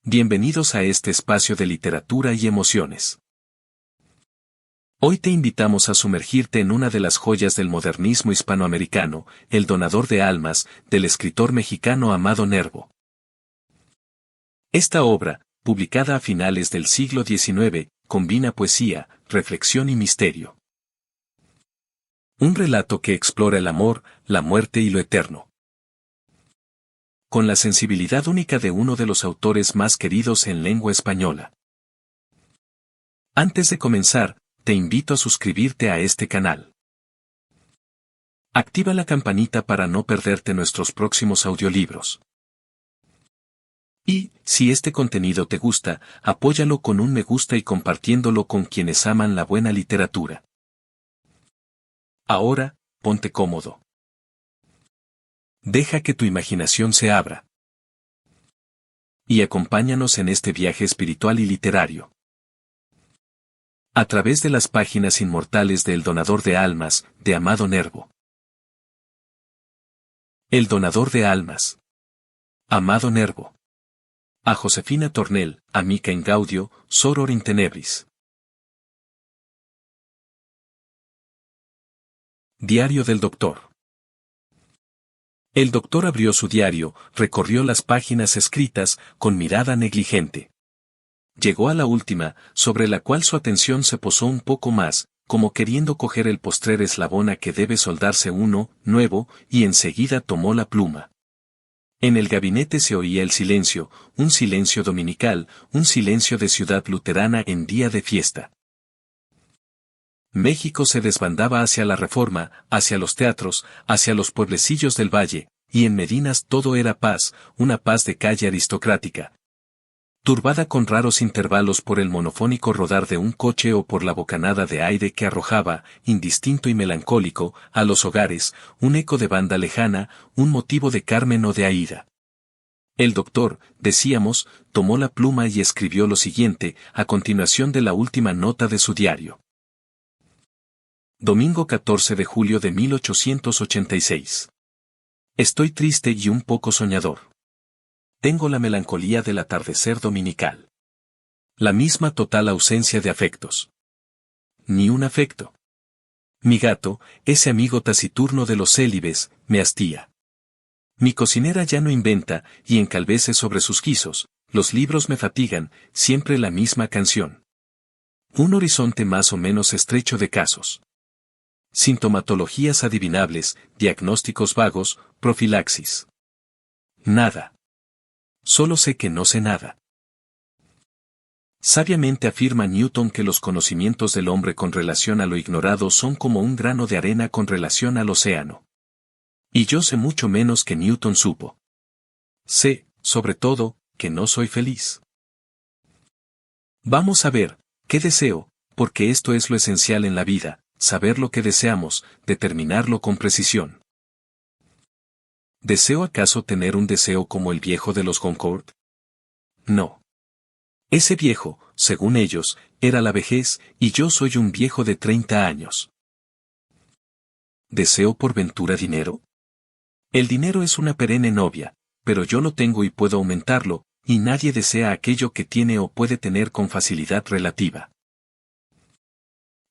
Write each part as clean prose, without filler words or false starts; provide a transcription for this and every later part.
Bienvenidos a este espacio de literatura y emociones. Hoy te invitamos a sumergirte en una de las joyas del modernismo hispanoamericano, El donador de almas, del escritor mexicano Amado Nervo. Esta obra, publicada a finales del siglo XIX, combina poesía, reflexión y misterio. Un relato que explora el amor, la muerte y lo eterno. Con la sensibilidad única de uno de los autores más queridos en lengua española. Antes de comenzar, te invito a suscribirte a este canal. Activa la campanita para no perderte nuestros próximos audiolibros. Y, si este contenido te gusta, apóyalo con un me gusta y compartiéndolo con quienes aman la buena literatura. Ahora, ponte cómodo. Deja que tu imaginación se abra. Y acompáñanos en este viaje espiritual y literario. A través de las páginas inmortales de El donador de almas, de Amado Nervo. El donador de almas. Amado Nervo. A Josefina Tornel, amica in gaudio, soror in tenebris. Diario del doctor. El doctor abrió su diario, recorrió las páginas escritas, con mirada negligente. Llegó a la última, sobre la cual su atención se posó un poco más, como queriendo coger el postrer eslabón a que debe soldarse uno, nuevo, y enseguida tomó la pluma. En el gabinete se oía el silencio, un silencio dominical, un silencio de ciudad luterana en día de fiesta. México se desbandaba hacia la Reforma, hacia los teatros, hacia los pueblecillos del valle, y en Medinas todo era paz, una paz de calle aristocrática. Turbada con raros intervalos por el monofónico rodar de un coche o por la bocanada de aire que arrojaba, indistinto y melancólico, a los hogares, un eco de banda lejana, un motivo de Carmen o de Aída. El doctor, decíamos, tomó la pluma y escribió lo siguiente, a continuación de la última nota de su diario. Domingo 14 de julio de 1886. Estoy triste y un poco soñador. Tengo la melancolía del atardecer dominical. La misma total ausencia de afectos. Ni un afecto. Mi gato, ese amigo taciturno de los célibes, me hastía. Mi cocinera ya no inventa, y encalvece sobre sus guisos, los libros me fatigan, siempre la misma canción. Un horizonte más o menos estrecho de casos. Sintomatologías adivinables, diagnósticos vagos, profilaxis. Nada. Solo sé que no sé nada. Sabiamente afirma Newton que los conocimientos del hombre con relación a lo ignorado son como un grano de arena con relación al océano. Y yo sé mucho menos que Newton supo. Sé, sobre todo, que no soy feliz. Vamos a ver, ¿qué deseo? Porque esto es lo esencial en la vida. Saber lo que deseamos, determinarlo con precisión. ¿Deseo acaso tener un deseo como el viejo de los Goncourt? No. Ese viejo, según ellos, era la vejez, y yo soy un viejo de 30 años. ¿Deseo por ventura dinero? El dinero es una perenne novia, pero yo lo tengo y puedo aumentarlo, y nadie desea aquello que tiene o puede tener con facilidad relativa.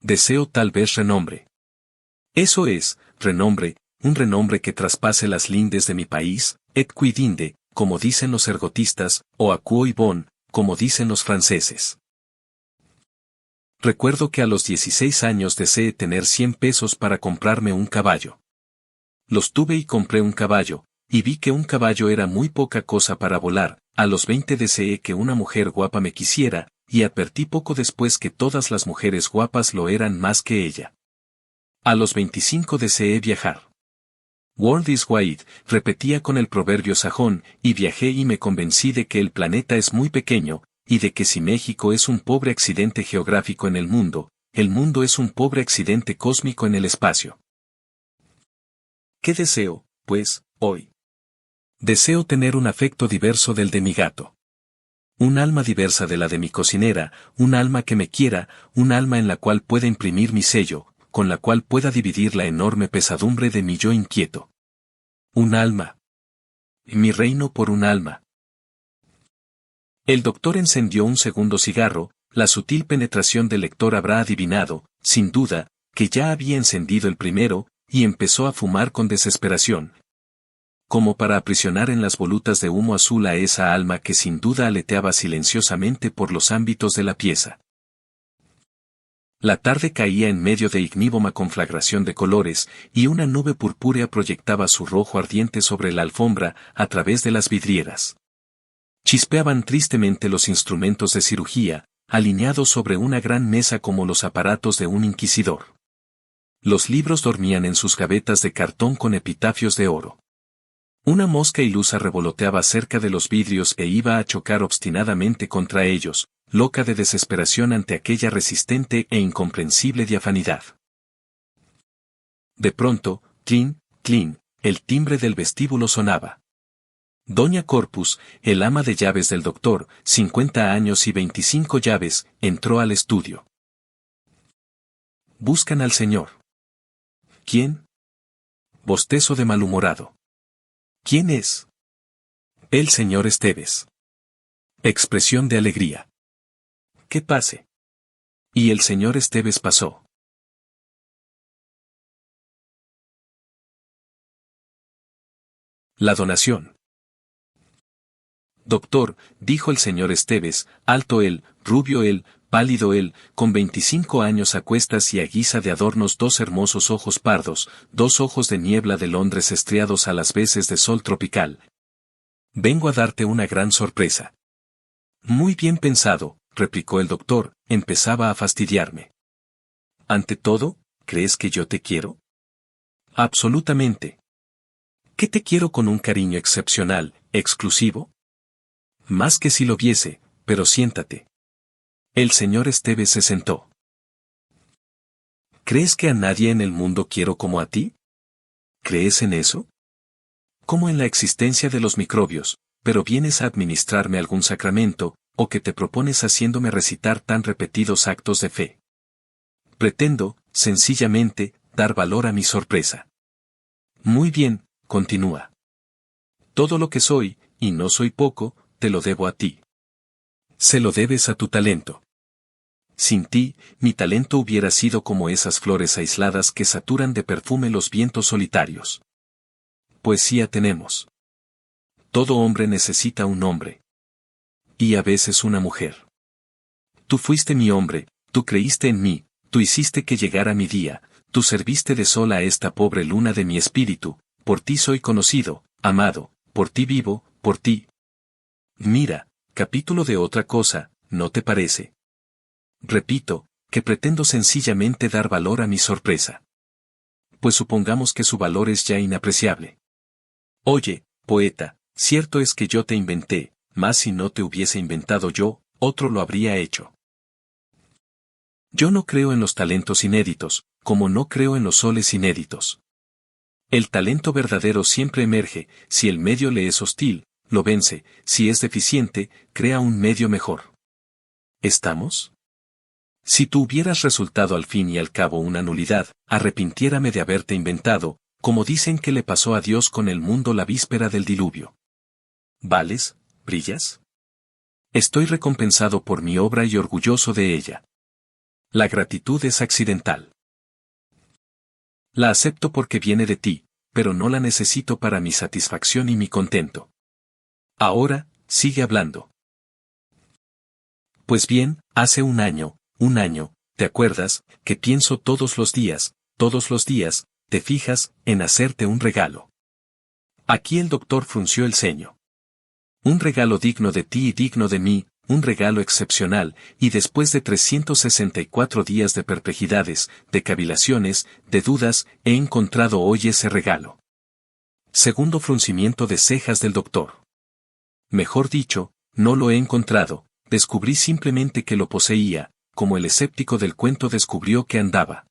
Deseo tal vez renombre. Eso es, renombre, un renombre que traspase las lindes de mi país, et quidinde, como dicen los ergotistas, o a cui bon, como dicen los franceses. Recuerdo que a los 16 años deseé tener 100 pesos para comprarme un caballo. Los tuve y compré un caballo, y vi que un caballo era muy poca cosa para volar. A los 20 deseé que una mujer guapa me quisiera, y advertí poco después que todas las mujeres guapas lo eran más que ella. A los 25 deseé viajar. World is wide, repetía con el proverbio sajón, y viajé y me convencí de que el planeta es muy pequeño, y de que si México es un pobre accidente geográfico en el mundo es un pobre accidente cósmico en el espacio. ¿Qué deseo, pues, hoy? Deseo tener un afecto diverso del de mi gato. Un alma diversa de la de mi cocinera, un alma que me quiera, un alma en la cual pueda imprimir mi sello, con la cual pueda dividir la enorme pesadumbre de mi yo inquieto. Un alma. Mi reino por un alma. El doctor encendió un segundo cigarro. La sutil penetración del lector habrá adivinado, sin duda, que ya había encendido el primero, y empezó a fumar con desesperación. Como para aprisionar en las volutas de humo azul a esa alma que sin duda aleteaba silenciosamente por los ámbitos de la pieza. La tarde caía en medio de ignívoca conflagración de colores, y una nube purpúrea proyectaba su rojo ardiente sobre la alfombra, a través de las vidrieras. Chispeaban tristemente los instrumentos de cirugía, alineados sobre una gran mesa como los aparatos de un inquisidor. Los libros dormían en sus gavetas de cartón con epitafios de oro. Una mosca ilusa revoloteaba cerca de los vidrios e iba a chocar obstinadamente contra ellos, loca de desesperación ante aquella resistente e incomprensible diafanidad. De pronto, clink, clink, el timbre del vestíbulo sonaba. Doña Corpus, el ama de llaves del doctor, 50 años y 25 llaves, entró al estudio. Buscan al señor. ¿Quién? Bostezo de malhumorado. ¿Quién es? El señor Esteves. Expresión de alegría. ¿Qué pase? Y el señor Esteves pasó. La donación. Doctor, dijo el señor Esteves, alto él, rubio él, pálido él, con 25 años a cuestas y a guisa de adornos, dos hermosos ojos pardos, dos ojos de niebla de Londres estriados a las veces de sol tropical. Vengo a darte una gran sorpresa. Muy bien pensado, replicó el doctor, empezaba a fastidiarme. Ante todo, ¿crees que yo te quiero? Absolutamente. ¿Qué te quiero con un cariño excepcional, exclusivo? Más que si lo viese, pero siéntate. El señor Esteves se sentó. ¿Crees que a nadie en el mundo quiero como a ti? ¿Crees en eso? Como en la existencia de los microbios, pero vienes a administrarme algún sacramento, o que te propones haciéndome recitar tan repetidos actos de fe. Pretendo, sencillamente, dar valor a mi sorpresa. Muy bien, continúa. Todo lo que soy, y no soy poco, te lo debo a ti. Se lo debes a tu talento. Sin ti, mi talento hubiera sido como esas flores aisladas que saturan de perfume los vientos solitarios. Poesía tenemos. Todo hombre necesita un hombre. Y a veces una mujer. Tú fuiste mi hombre, tú creíste en mí, tú hiciste que llegara mi día, tú serviste de sol a esta pobre luna de mi espíritu, por ti soy conocido, amado, por ti vivo, por ti. Mira, capítulo de otra cosa, ¿no te parece? Repito, que pretendo sencillamente dar valor a mi sorpresa. Pues supongamos que su valor es ya inapreciable. Oye, poeta, cierto es que yo te inventé, mas si no te hubiese inventado yo, otro lo habría hecho. Yo no creo en los talentos inéditos, como no creo en los soles inéditos. El talento verdadero siempre emerge, si el medio le es hostil, lo vence, si es deficiente, crea un medio mejor. ¿Estamos? Si tú hubieras resultado al fin y al cabo una nulidad, arrepintiérame de haberte inventado, como dicen que le pasó a Dios con el mundo la víspera del diluvio. ¿Vales? ¿Brillas? Estoy recompensado por mi obra y orgulloso de ella. La gratitud es accidental. La acepto porque viene de ti, pero no la necesito para mi satisfacción y mi contento. Ahora, sigue hablando. Pues bien, hace un año, ¿te acuerdas, que pienso todos los días, te fijas, en hacerte un regalo? Aquí el doctor frunció el ceño. Un regalo digno de ti y digno de mí, un regalo excepcional, y después de 364 días de perplejidades, de cavilaciones, de dudas, he encontrado hoy ese regalo. Segundo fruncimiento de cejas del doctor. Mejor dicho, no lo he encontrado, descubrí simplemente que lo poseía, como el escéptico del cuento descubrió que andaba.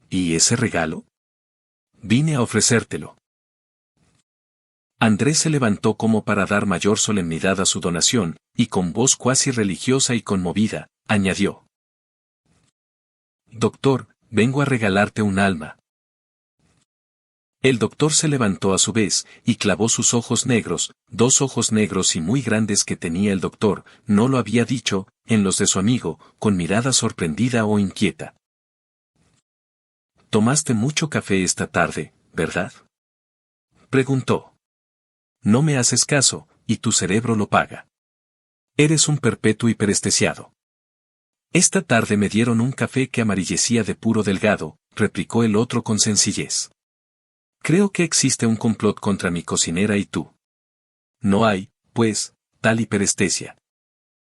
¿Y ese regalo? Vine a ofrecértelo. Andrés se levantó como para dar mayor solemnidad a su donación, y con voz cuasi religiosa y conmovida, añadió. Doctor, vengo a regalarte un alma. El doctor se levantó a su vez, y clavó sus ojos negros, 2 ojos negros y muy grandes que tenía el doctor, no lo había dicho, en los de su amigo, con mirada sorprendida o inquieta. «Tomaste mucho café esta tarde, ¿verdad?», preguntó. «No me haces caso, y tu cerebro lo paga. Eres un perpetuo hiperestesiado». «Esta tarde me dieron un café que amarillecía de puro delgado», replicó el otro con sencillez. «Creo que existe un complot contra mi cocinera y tú». «No hay, pues, tal hiperestesia.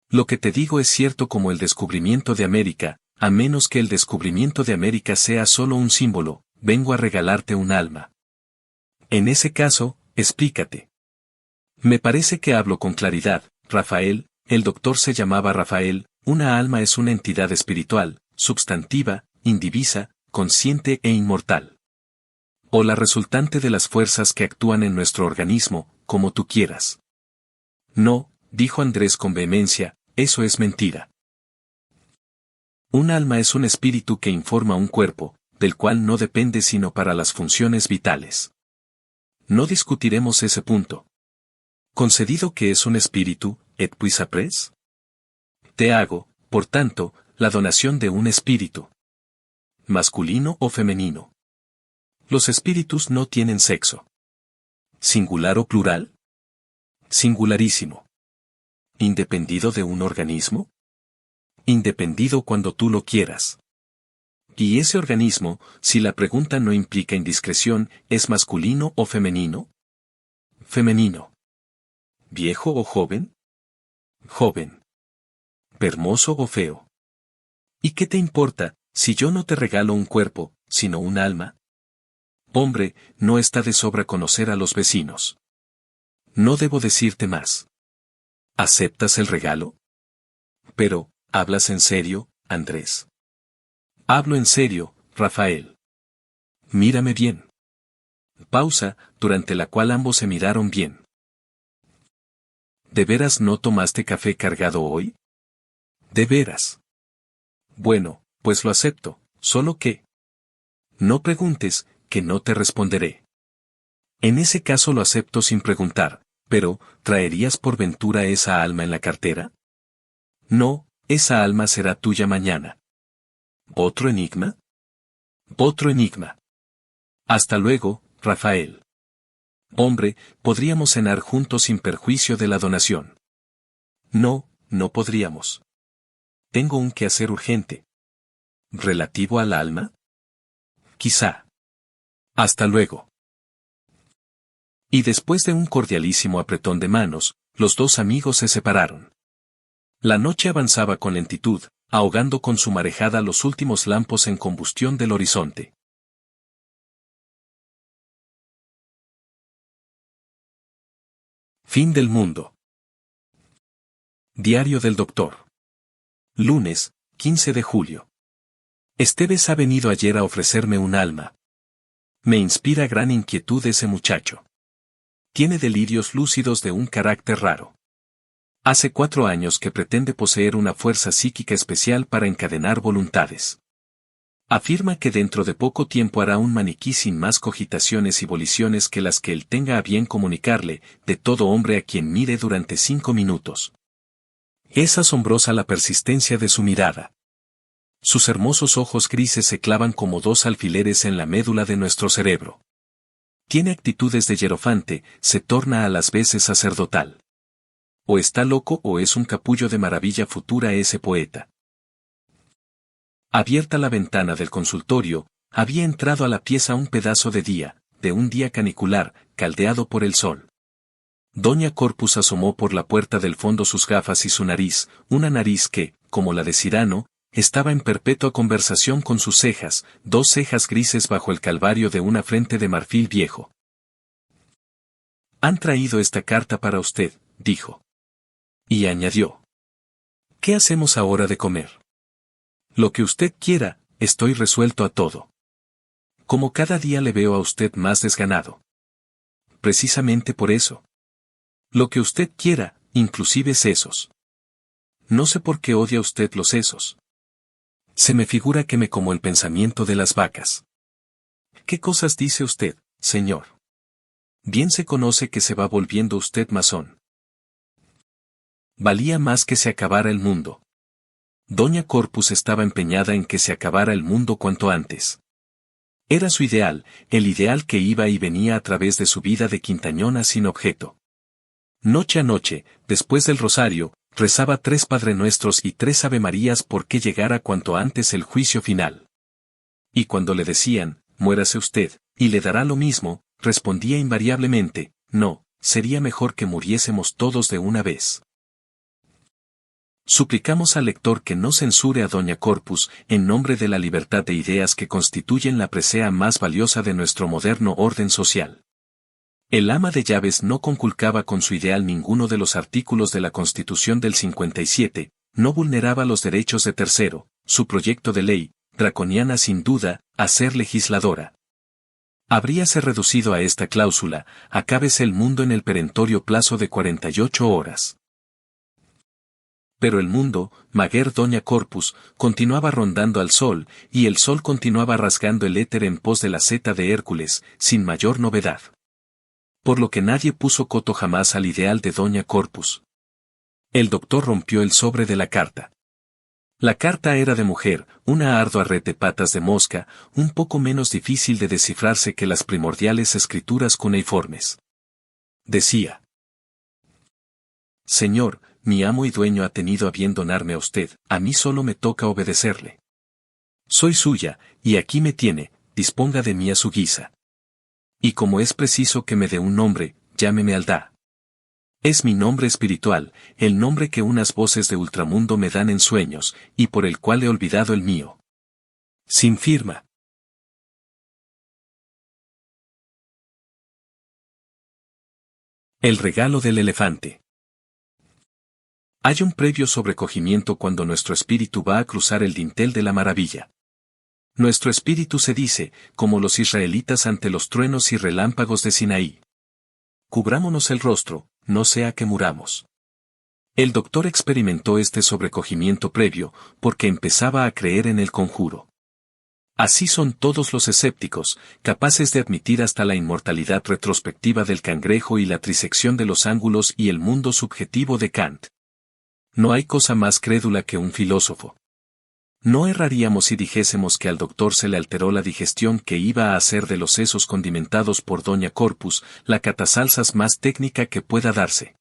Lo que te digo es cierto como el descubrimiento de América, a menos que el descubrimiento de América sea solo un símbolo, vengo a regalarte un alma». «En ese caso, explícate». «Me parece que hablo con claridad, Rafael», el doctor se llamaba Rafael, una alma es una entidad espiritual, substantiva, indivisa, consciente e inmortal. O la resultante de las fuerzas que actúan en nuestro organismo, como tú quieras. «No», dijo Andrés con vehemencia, «eso es mentira. Un alma es un espíritu que informa un cuerpo, del cual no depende sino para las funciones vitales. No discutiremos ese punto. Concedido que es un espíritu, et puis après? Te hago, por tanto, la donación de un espíritu. ¿Masculino o femenino? Los espíritus no tienen sexo. ¿Singular o plural? Singularísimo. ¿Independido de un organismo? Independido cuando tú lo quieras. ¿Y ese organismo, si la pregunta no implica indiscreción, es masculino o femenino? Femenino. ¿Viejo o joven? Joven. ¿Hermoso o feo? ¿Y qué te importa, si yo no te regalo un cuerpo, sino un alma? Hombre, no está de sobra conocer a los vecinos. No debo decirte más. ¿Aceptas el regalo? Pero, ¿hablas en serio, Andrés? Hablo en serio, Rafael. Mírame bien. Pausa, durante la cual ambos se miraron bien. ¿De veras no tomaste café cargado hoy? ¿De veras? Bueno, pues lo acepto, solo que... No preguntes, que no te responderé. En ese caso lo acepto sin preguntar, pero, ¿traerías por ventura esa alma en la cartera? No, esa alma será tuya mañana. ¿Otro enigma? Otro enigma. Hasta luego, Rafael. Hombre, podríamos cenar juntos sin perjuicio de la donación. No, no podríamos. Tengo un quehacer urgente. ¿Relativo al alma? Quizá. Hasta luego. Y después de un cordialísimo apretón de manos, los dos amigos se separaron. La noche avanzaba con lentitud, ahogando con su marejada los últimos lampos en combustión del horizonte. Fin del mundo. Diario del Doctor. Lunes, 15 de julio. Esteves ha venido ayer a ofrecerme un alma. Me inspira gran inquietud ese muchacho. Tiene delirios lúcidos de un carácter raro. Hace 4 años que pretende poseer una fuerza psíquica especial para encadenar voluntades. Afirma que dentro de poco tiempo hará un maniquí sin más cogitaciones y voliciones que las que él tenga a bien comunicarle, de todo hombre a quien mire durante 5 minutos. Es asombrosa la persistencia de su mirada. Sus hermosos ojos grises se clavan como 2 alfileres en la médula de nuestro cerebro. Tiene actitudes de hierofante, se torna a las veces sacerdotal. O está loco o es un capullo de maravilla futura ese poeta. Abierta la ventana del consultorio, había entrado a la pieza un pedazo de un día canicular, caldeado por el sol. Doña Corpus asomó por la puerta del fondo sus gafas y su nariz, una nariz que, como la de Cyrano, estaba en perpetua conversación con sus cejas, 2 cejas grises bajo el calvario de una frente de marfil viejo. «Han traído esta carta para usted», dijo. Y añadió. «¿Qué hacemos ahora de comer?» «Lo que usted quiera, estoy resuelto a todo. Como cada día le veo a usted más desganado». «Precisamente por eso. Lo que usted quiera, inclusive sesos». «No sé por qué odia usted los sesos». «Se me figura que me como el pensamiento de las vacas». «¿Qué cosas dice usted, señor. Bien se conoce que se va volviendo usted masón. Valía más que se acabara el mundo. Doña Corpus estaba empeñada en que se acabara el mundo cuanto antes. Era su ideal, el ideal que iba y venía a través de su vida de quintañona sin objeto. Noche a noche, después del rosario, rezaba 3 Padrenuestros y 3 Avemarías porque llegara cuanto antes el juicio final. Y cuando le decían, muérase usted, y le dará lo mismo, respondía invariablemente, no, sería mejor que muriésemos todos de una vez. Suplicamos al lector que no censure a Doña Corpus, en nombre de la libertad de ideas que constituyen la presea más valiosa de nuestro moderno orden social. El ama de llaves no conculcaba con su ideal ninguno de los artículos de la Constitución del 57, no vulneraba los derechos de tercero, su proyecto de ley, draconiana sin duda, a ser legisladora. Habríase reducido a esta cláusula, acábese el mundo en el perentorio plazo de 48 horas. Pero el mundo, maguer Doña Corpus, continuaba rondando al sol, y el sol continuaba rasgando el éter en pos de la seta de Hércules, sin mayor novedad. Por lo que nadie puso coto jamás al ideal de Doña Corpus. El doctor rompió el sobre de la carta. La carta era de mujer, una ardua red de patas de mosca, un poco menos difícil de descifrarse que las primordiales escrituras cuneiformes. Decía: Señor, mi amo y dueño ha tenido a bien donarme a usted, a mí solo me toca obedecerle. Soy suya, y aquí me tiene, disponga de mí a su guisa. Y como es preciso que me dé un nombre, llámeme Aldá. Es mi nombre espiritual, el nombre que unas voces de ultramundo me dan en sueños, y por el cual he olvidado el mío. Sin firma. El regalo del elefante. Hay un previo sobrecogimiento cuando nuestro espíritu va a cruzar el dintel de la maravilla. Nuestro espíritu se dice, como los israelitas ante los truenos y relámpagos de Sinaí: cubrámonos el rostro, no sea que muramos. El doctor experimentó este sobrecogimiento previo, porque empezaba a creer en el conjuro. Así son todos los escépticos, capaces de admitir hasta la inmortalidad retrospectiva del cangrejo y la trisección de los ángulos y el mundo subjetivo de Kant. No hay cosa más crédula que un filósofo. No erraríamos si dijésemos que al doctor se le alteró la digestión que iba a hacer de los sesos condimentados por Doña Corpus, la catasalsas más técnica que pueda darse.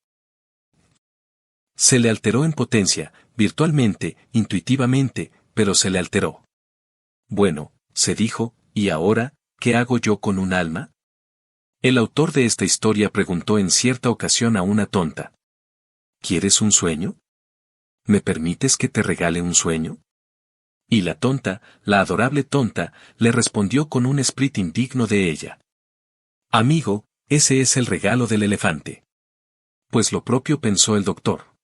Se le alteró en potencia, virtualmente, intuitivamente, pero se le alteró. Bueno, se dijo, ¿y ahora, qué hago yo con un alma? El autor de esta historia preguntó en cierta ocasión a una tonta: ¿quieres un sueño? ¿Me permites que te regale un sueño? Y la tonta, la adorable tonta, le respondió con un esprit indigno de ella: amigo, ese es el regalo del elefante. Pues lo propio pensó el doctor.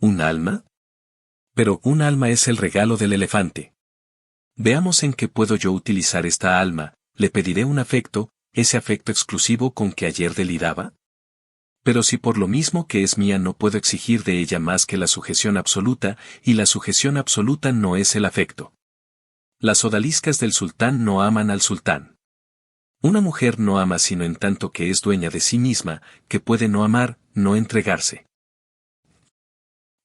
¿Un alma? Pero un alma es el regalo del elefante. Veamos en qué puedo yo utilizar esta alma, le pediré un afecto, ese afecto exclusivo con que ayer deliraba. Pero si por lo mismo que es mía no puedo exigir de ella más que la sujeción absoluta, y la sujeción absoluta no es el afecto. Las odaliscas del sultán no aman al sultán. Una mujer no ama sino en tanto que es dueña de sí misma, que puede no amar, no entregarse.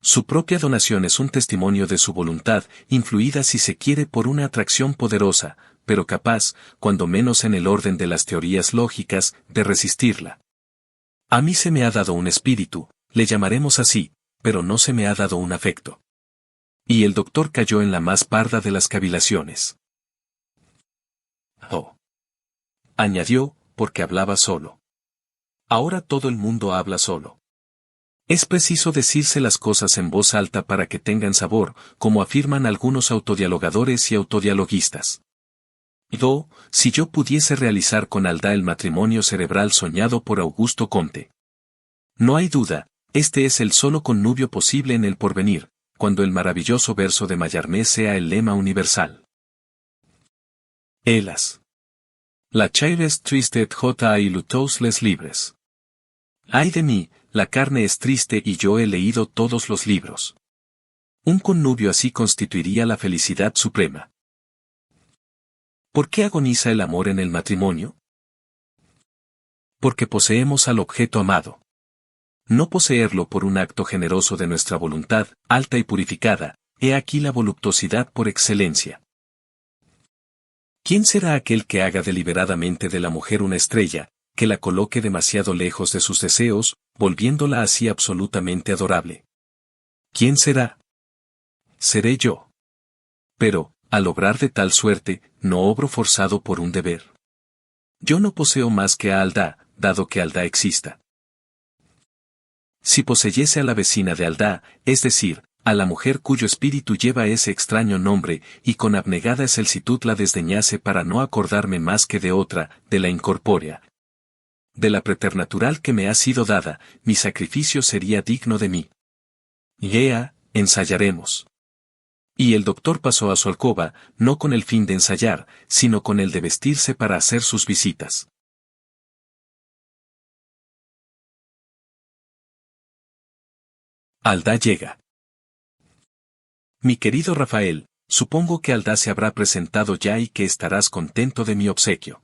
Su propia donación es un testimonio de su voluntad, influida si se quiere por una atracción poderosa, pero capaz, cuando menos en el orden de las teorías lógicas, de resistirla. A mí se me ha dado un espíritu, le llamaremos así, pero no se me ha dado un afecto. Y el doctor cayó en la más parda de las cavilaciones. Oh. Añadió, porque hablaba solo. Ahora todo el mundo habla solo. Es preciso decirse las cosas en voz alta para que tengan sabor, como afirman algunos autodialogadores y autodialoguistas. Si yo pudiese realizar con Aldá el matrimonio cerebral soñado por Augusto Comte. No hay duda, este es el solo connubio posible en el porvenir, cuando el maravilloso verso de Mallarmé sea el lema universal. Hélas. La chair es triste j y lutos les libres. Ay de mí, la carne es triste y yo he leído todos los libros. Un connubio así constituiría la felicidad suprema. ¿Por qué agoniza el amor en el matrimonio? Porque poseemos al objeto amado. No poseerlo por un acto generoso de nuestra voluntad, alta y purificada, he aquí la voluptuosidad por excelencia. ¿Quién será aquel que haga deliberadamente de la mujer una estrella, que la coloque demasiado lejos de sus deseos, volviéndola así absolutamente adorable? ¿Quién será? Seré yo. Pero, al obrar de tal suerte, no obro forzado por un deber. Yo no poseo más que a Aldá, dado que Aldá exista. Si poseyese a la vecina de Aldá, es decir, a la mujer cuyo espíritu lleva ese extraño nombre, y con abnegada excelsitud la desdeñase para no acordarme más que de otra, de la incorpórea, de la preternatural que me ha sido dada, mi sacrificio sería digno de mí. Ea, ensayaremos. Y el doctor pasó a su alcoba, no con el fin de ensayar, sino con el de vestirse para hacer sus visitas. Aldá llega. Mi querido Rafael, supongo que Aldá se habrá presentado ya y que estarás contento de mi obsequio.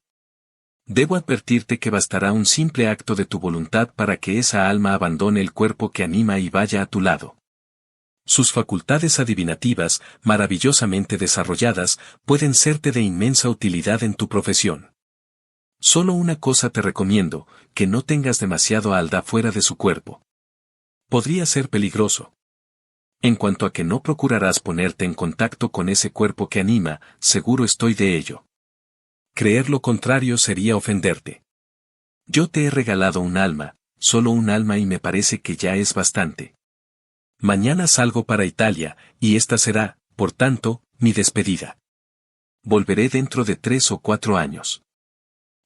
Debo advertirte que bastará un simple acto de tu voluntad para que esa alma abandone el cuerpo que anima y vaya a tu lado. Sus facultades adivinativas, maravillosamente desarrolladas, pueden serte de inmensa utilidad en tu profesión. Solo una cosa te recomiendo, que no tengas demasiado a Aldá fuera de su cuerpo. Podría ser peligroso. En cuanto a que no procurarás ponerte en contacto con ese cuerpo que anima, seguro estoy de ello. Creer lo contrario sería ofenderte. Yo te he regalado un alma, solo un alma y me parece que ya es bastante. Mañana salgo para Italia, y esta será, por tanto, mi despedida. Volveré dentro de 3 o 4 años.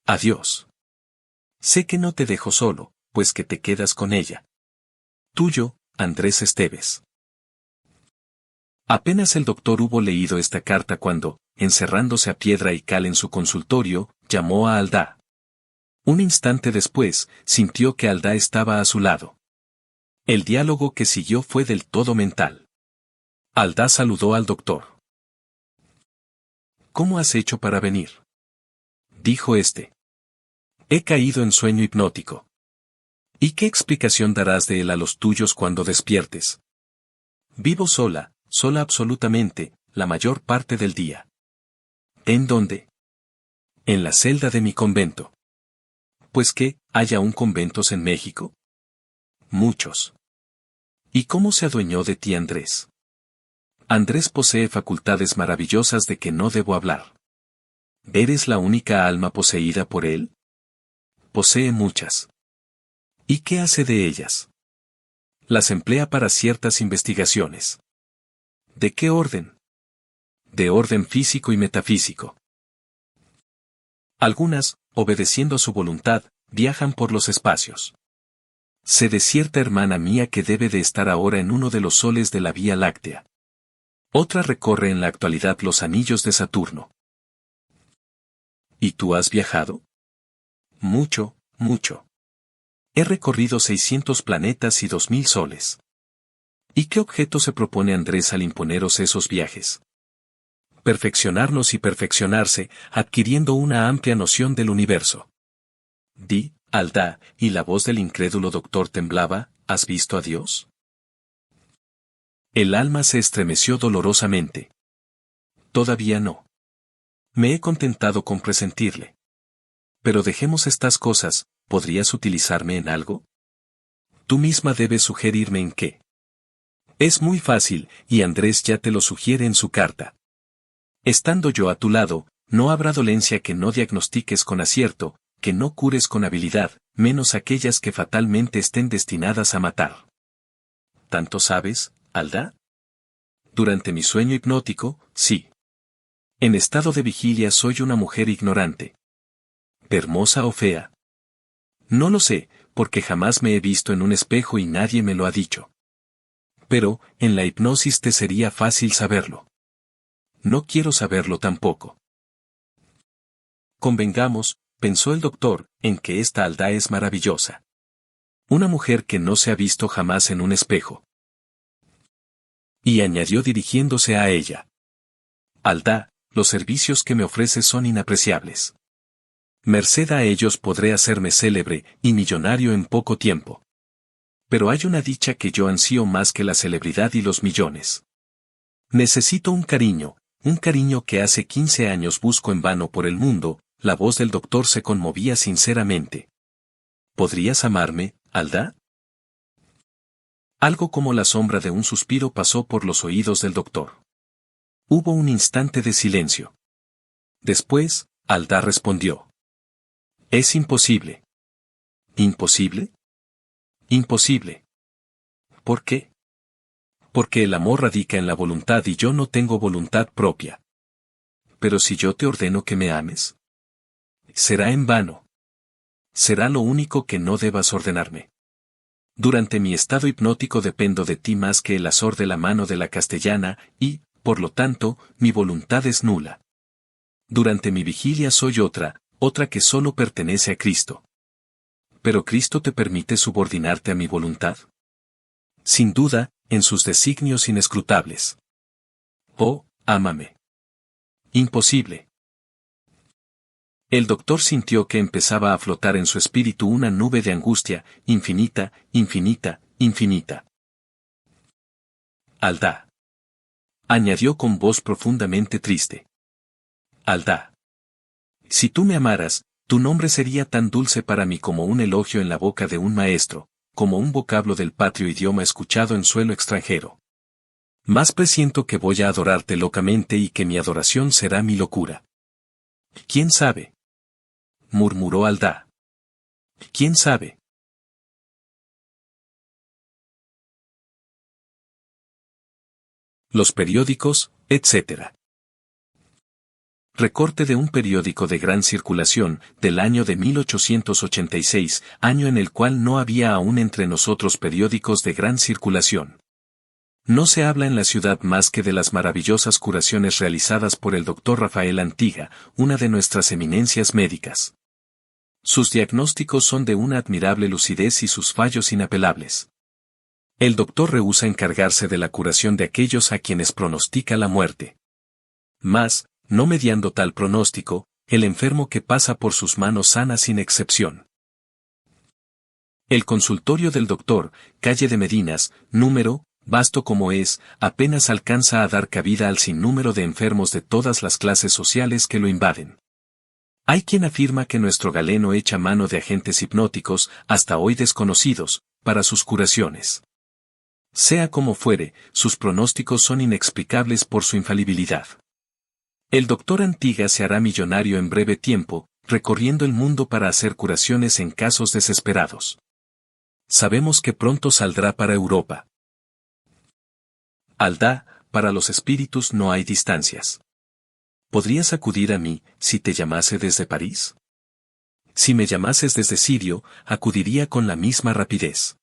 Adiós. Sé que no te dejo solo, pues que te quedas con ella. Tuyo, Andrés Esteves. Apenas el doctor hubo leído esta carta cuando, encerrándose a piedra y cal en su consultorio, llamó a Aldá. Un instante después, sintió que Aldá estaba a su lado. El diálogo que siguió fue del todo mental. Aldá saludó al doctor. ¿Cómo has hecho para venir?, dijo éste. He caído en sueño hipnótico. ¿Y qué explicación darás de él a los tuyos cuando despiertes? Vivo sola absolutamente, la mayor parte del día. ¿En dónde? En la celda de mi convento. ¿Pues qué, hay aún conventos en México? Muchos. ¿Y cómo se adueñó de ti Andrés? Andrés posee facultades maravillosas de que no debo hablar. ¿Eres la única alma poseída por él? Posee muchas. ¿Y qué hace de ellas? Las emplea para ciertas investigaciones. ¿De qué orden? De orden físico y metafísico. Algunas, obedeciendo a su voluntad, viajan por los espacios. Sé de cierta hermana mía que debe de estar ahora en uno de los soles de la Vía Láctea. Otra recorre en la actualidad los anillos de Saturno. ¿Y tú has viajado? Mucho, mucho. He recorrido 600 planetas y 2000 soles. ¿Y qué objeto se propone Andrés al imponeros esos viajes? Perfeccionarnos y perfeccionarse, adquiriendo una amplia noción del universo. Di, Aldá, y la voz del incrédulo doctor temblaba, ¿has visto a Dios? El alma se estremeció dolorosamente. Todavía no. Me he contentado con presentirle. Pero dejemos estas cosas, ¿podrías utilizarme en algo? Tú misma debes sugerirme en qué. Es muy fácil, y Andrés ya te lo sugiere en su carta. Estando yo a tu lado, no habrá dolencia que no diagnostiques con acierto, que no cures con habilidad, menos aquellas que fatalmente estén destinadas a matar. ¿Tanto sabes, Aldá? Durante mi sueño hipnótico, sí. En estado de vigilia soy una mujer ignorante. ¿Hermosa o fea? No lo sé, porque jamás me he visto en un espejo y nadie me lo ha dicho. Pero, en la hipnosis te sería fácil saberlo. No quiero saberlo tampoco. Convengamos, pensó el doctor, en que esta Aldá es maravillosa. Una mujer que no se ha visto jamás en un espejo. Y añadió dirigiéndose a ella. Aldá, los servicios que me ofreces son inapreciables. Merced a ellos podré hacerme célebre y millonario en poco tiempo. Pero hay una dicha que yo ansío más que la celebridad y los millones. Necesito un cariño que hace 15 años busco en vano por el mundo. La voz del doctor se conmovía sinceramente. ¿Podrías amarme, Alda? Algo como la sombra de un suspiro pasó por los oídos del doctor. Hubo un instante de silencio. Después, Alda respondió. Es imposible. ¿Imposible? Imposible. ¿Por qué? Porque el amor radica en la voluntad y yo no tengo voluntad propia. Pero si yo te ordeno que me ames, será en vano. Será lo único que no debas ordenarme. Durante mi estado hipnótico dependo de ti más que el azor de la mano de la castellana y, por lo tanto, mi voluntad es nula. Durante mi vigilia soy otra que solo pertenece a Cristo. ¿Pero Cristo te permite subordinarte a mi voluntad? Sin duda, en sus designios inescrutables. Oh, ámame. Imposible. El doctor sintió que empezaba a flotar en su espíritu una nube de angustia, infinita, infinita, infinita. Alda. Añadió con voz profundamente triste. Alda. Si tú me amaras, tu nombre sería tan dulce para mí como un elogio en la boca de un maestro, como un vocablo del patrio idioma escuchado en suelo extranjero. Más presiento que voy a adorarte locamente y que mi adoración será mi locura. ¿Quién sabe? Murmuró Alda. ¿Quién sabe? Los periódicos, etc. Recorte de un periódico de gran circulación, del año de 1886, año en el cual no había aún entre nosotros periódicos de gran circulación. No se habla en la ciudad más que de las maravillosas curaciones realizadas por el doctor Rafael Antiga, una de nuestras eminencias médicas. Sus diagnósticos son de una admirable lucidez y sus fallos inapelables. El doctor rehúsa encargarse de la curación de aquellos a quienes pronostica la muerte. Mas, no mediando tal pronóstico, el enfermo que pasa por sus manos sana sin excepción. El consultorio del doctor, calle de Medinas, número, vasto como es, apenas alcanza a dar cabida al sinnúmero de enfermos de todas las clases sociales que lo invaden. Hay quien afirma que nuestro galeno echa mano de agentes hipnóticos, hasta hoy desconocidos, para sus curaciones. Sea como fuere, sus pronósticos son inexplicables por su infalibilidad. El doctor Antiga se hará millonario en breve tiempo, recorriendo el mundo para hacer curaciones en casos desesperados. Sabemos que pronto saldrá para Europa. Alda, para los espíritus no hay distancias. ¿Podrías acudir a mí, si te llamase desde París? Si me llamases desde Sirio, acudiría con la misma rapidez.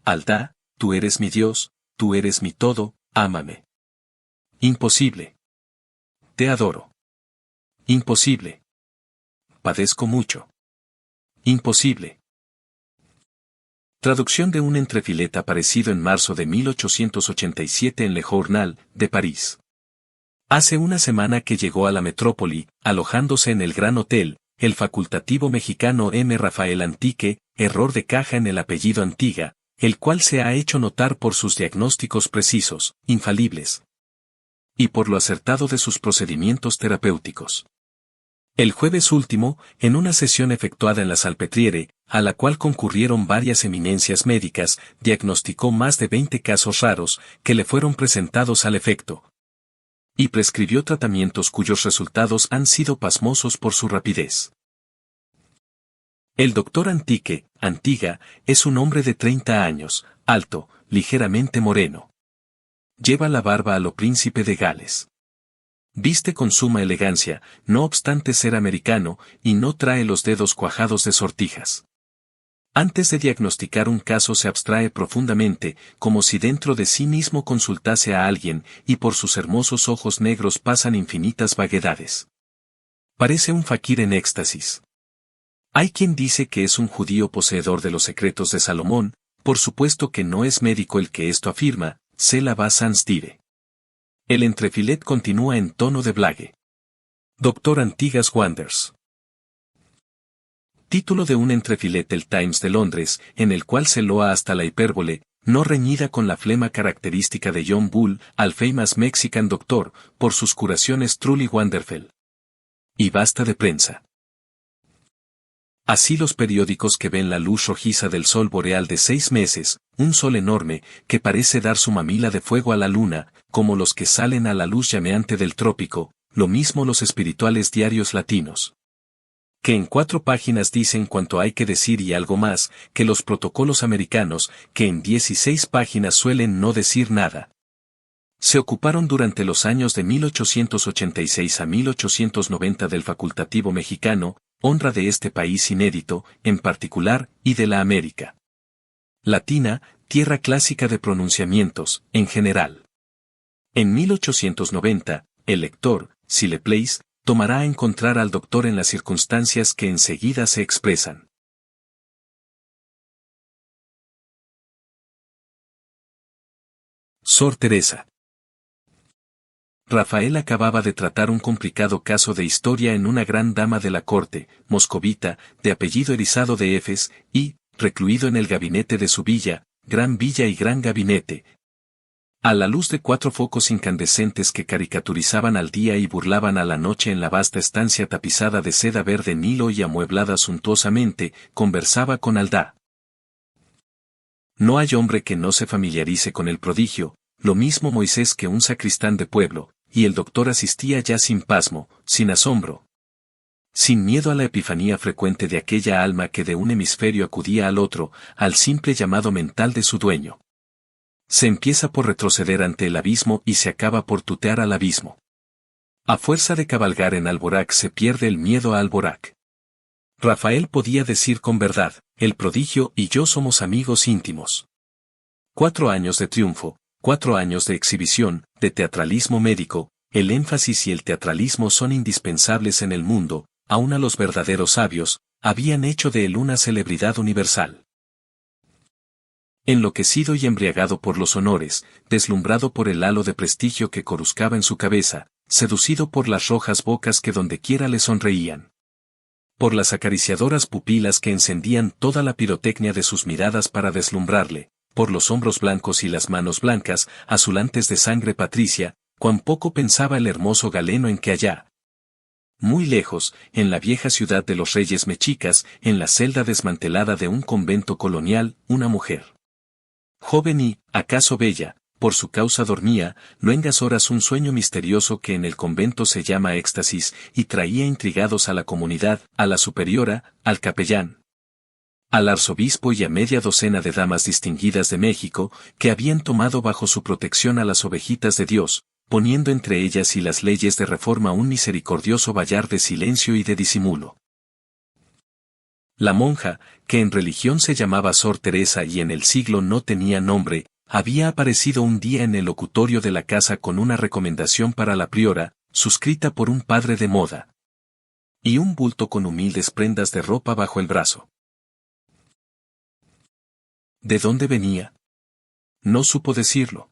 Alda, tú eres mi Dios, tú eres mi todo, ámame. Imposible. Te adoro. Imposible. Padezco mucho. Imposible. Traducción de un entrefilet aparecido en marzo de 1887 en Le Journal, de París. Hace una semana que llegó a la metrópoli, alojándose en el Gran Hotel, el facultativo mexicano M. Rafael Antique, error de caja en el apellido Antiga, el cual se ha hecho notar por sus diagnósticos precisos, infalibles, y por lo acertado de sus procedimientos terapéuticos. El jueves último, en una sesión efectuada en la Salpêtrière, a la cual concurrieron varias eminencias médicas, diagnosticó más de 20 casos raros, que le fueron presentados al efecto, y prescribió tratamientos cuyos resultados han sido pasmosos por su rapidez. El doctor Antiga, es un hombre de 30 años, alto, ligeramente moreno. Lleva la barba a lo príncipe de Gales. Viste con suma elegancia, no obstante ser americano, y no trae los dedos cuajados de sortijas. Antes de diagnosticar un caso se abstrae profundamente, como si dentro de sí mismo consultase a alguien, y por sus hermosos ojos negros pasan infinitas vaguedades. Parece un faquir en éxtasis. Hay quien dice que es un judío poseedor de los secretos de Salomón, por supuesto que no es médico el que esto afirma, cela va sans dire. El entrefilet continúa en tono de blague. Doctor Antigas Wonders. Título de un entrefilete el Times de Londres, en el cual se loa hasta la hipérbole, no reñida con la flema característica de John Bull, al famous Mexican doctor, por sus curaciones truly wonderful. Y basta de prensa. Así los periódicos que ven la luz rojiza del sol boreal de 6 meses, un sol enorme, que parece dar su mamila de fuego a la luna, como los que salen a la luz llameante del trópico, lo mismo los espirituales diarios latinos. Que en 4 páginas dicen cuanto hay que decir y algo más, que los protocolos americanos, que en 16 páginas suelen no decir nada. Se ocuparon durante los años de 1886 a 1890 del facultativo mexicano, honra de este país inédito, en particular, y de la América Latina, tierra clásica de pronunciamientos, en general. En 1890, el lector, si le place, tomará a encontrar al doctor en las circunstancias que enseguida se expresan. Sor Teresa. Rafael acababa de tratar un complicado caso de historia en una gran dama de la corte, moscovita, de apellido erizado de Efes, y, recluido en el gabinete de su villa y gran gabinete, a la luz de 4 focos incandescentes que caricaturizaban al día y burlaban a la noche en la vasta estancia tapizada de seda verde Nilo y amueblada suntuosamente, conversaba con Aldá. No hay hombre que no se familiarice con el prodigio, lo mismo Moisés que un sacristán de pueblo, y el doctor asistía ya sin pasmo, sin asombro, sin miedo a la epifanía frecuente de aquella alma que de un hemisferio acudía al otro, al simple llamado mental de su dueño. Se empieza por retroceder ante el abismo y se acaba por tutear al abismo. A fuerza de cabalgar en Alborac se pierde el miedo a Alborac. Rafael podía decir con verdad, el prodigio y yo somos amigos íntimos. 4 años de triunfo, 4 años de exhibición, de teatralismo médico, el énfasis y el teatralismo son indispensables en el mundo, aun a los verdaderos sabios, habían hecho de él una celebridad universal. Enloquecido y embriagado por los honores, deslumbrado por el halo de prestigio que coruscaba en su cabeza, seducido por las rojas bocas que dondequiera le sonreían, por las acariciadoras pupilas que encendían toda la pirotecnia de sus miradas para deslumbrarle, por los hombros blancos y las manos blancas, azulantes de sangre patricia, cuán poco pensaba el hermoso galeno en que allá, muy lejos, en la vieja ciudad de los reyes mexicas, en la celda desmantelada de un convento colonial, una mujer joven y, acaso bella, por su causa dormía, luengas horas un sueño misterioso que en el convento se llama éxtasis, y traía intrigados a la comunidad, a la superiora, al capellán, al arzobispo y a media docena de damas distinguidas de México, que habían tomado bajo su protección a las ovejitas de Dios, poniendo entre ellas y las leyes de reforma un misericordioso vallar de silencio y de disimulo. La monja, que en religión se llamaba Sor Teresa y en el siglo no tenía nombre, había aparecido un día en el locutorio de la casa con una recomendación para la priora, suscrita por un padre de moda, y un bulto con humildes prendas de ropa bajo el brazo. ¿De dónde venía? No supo decirlo.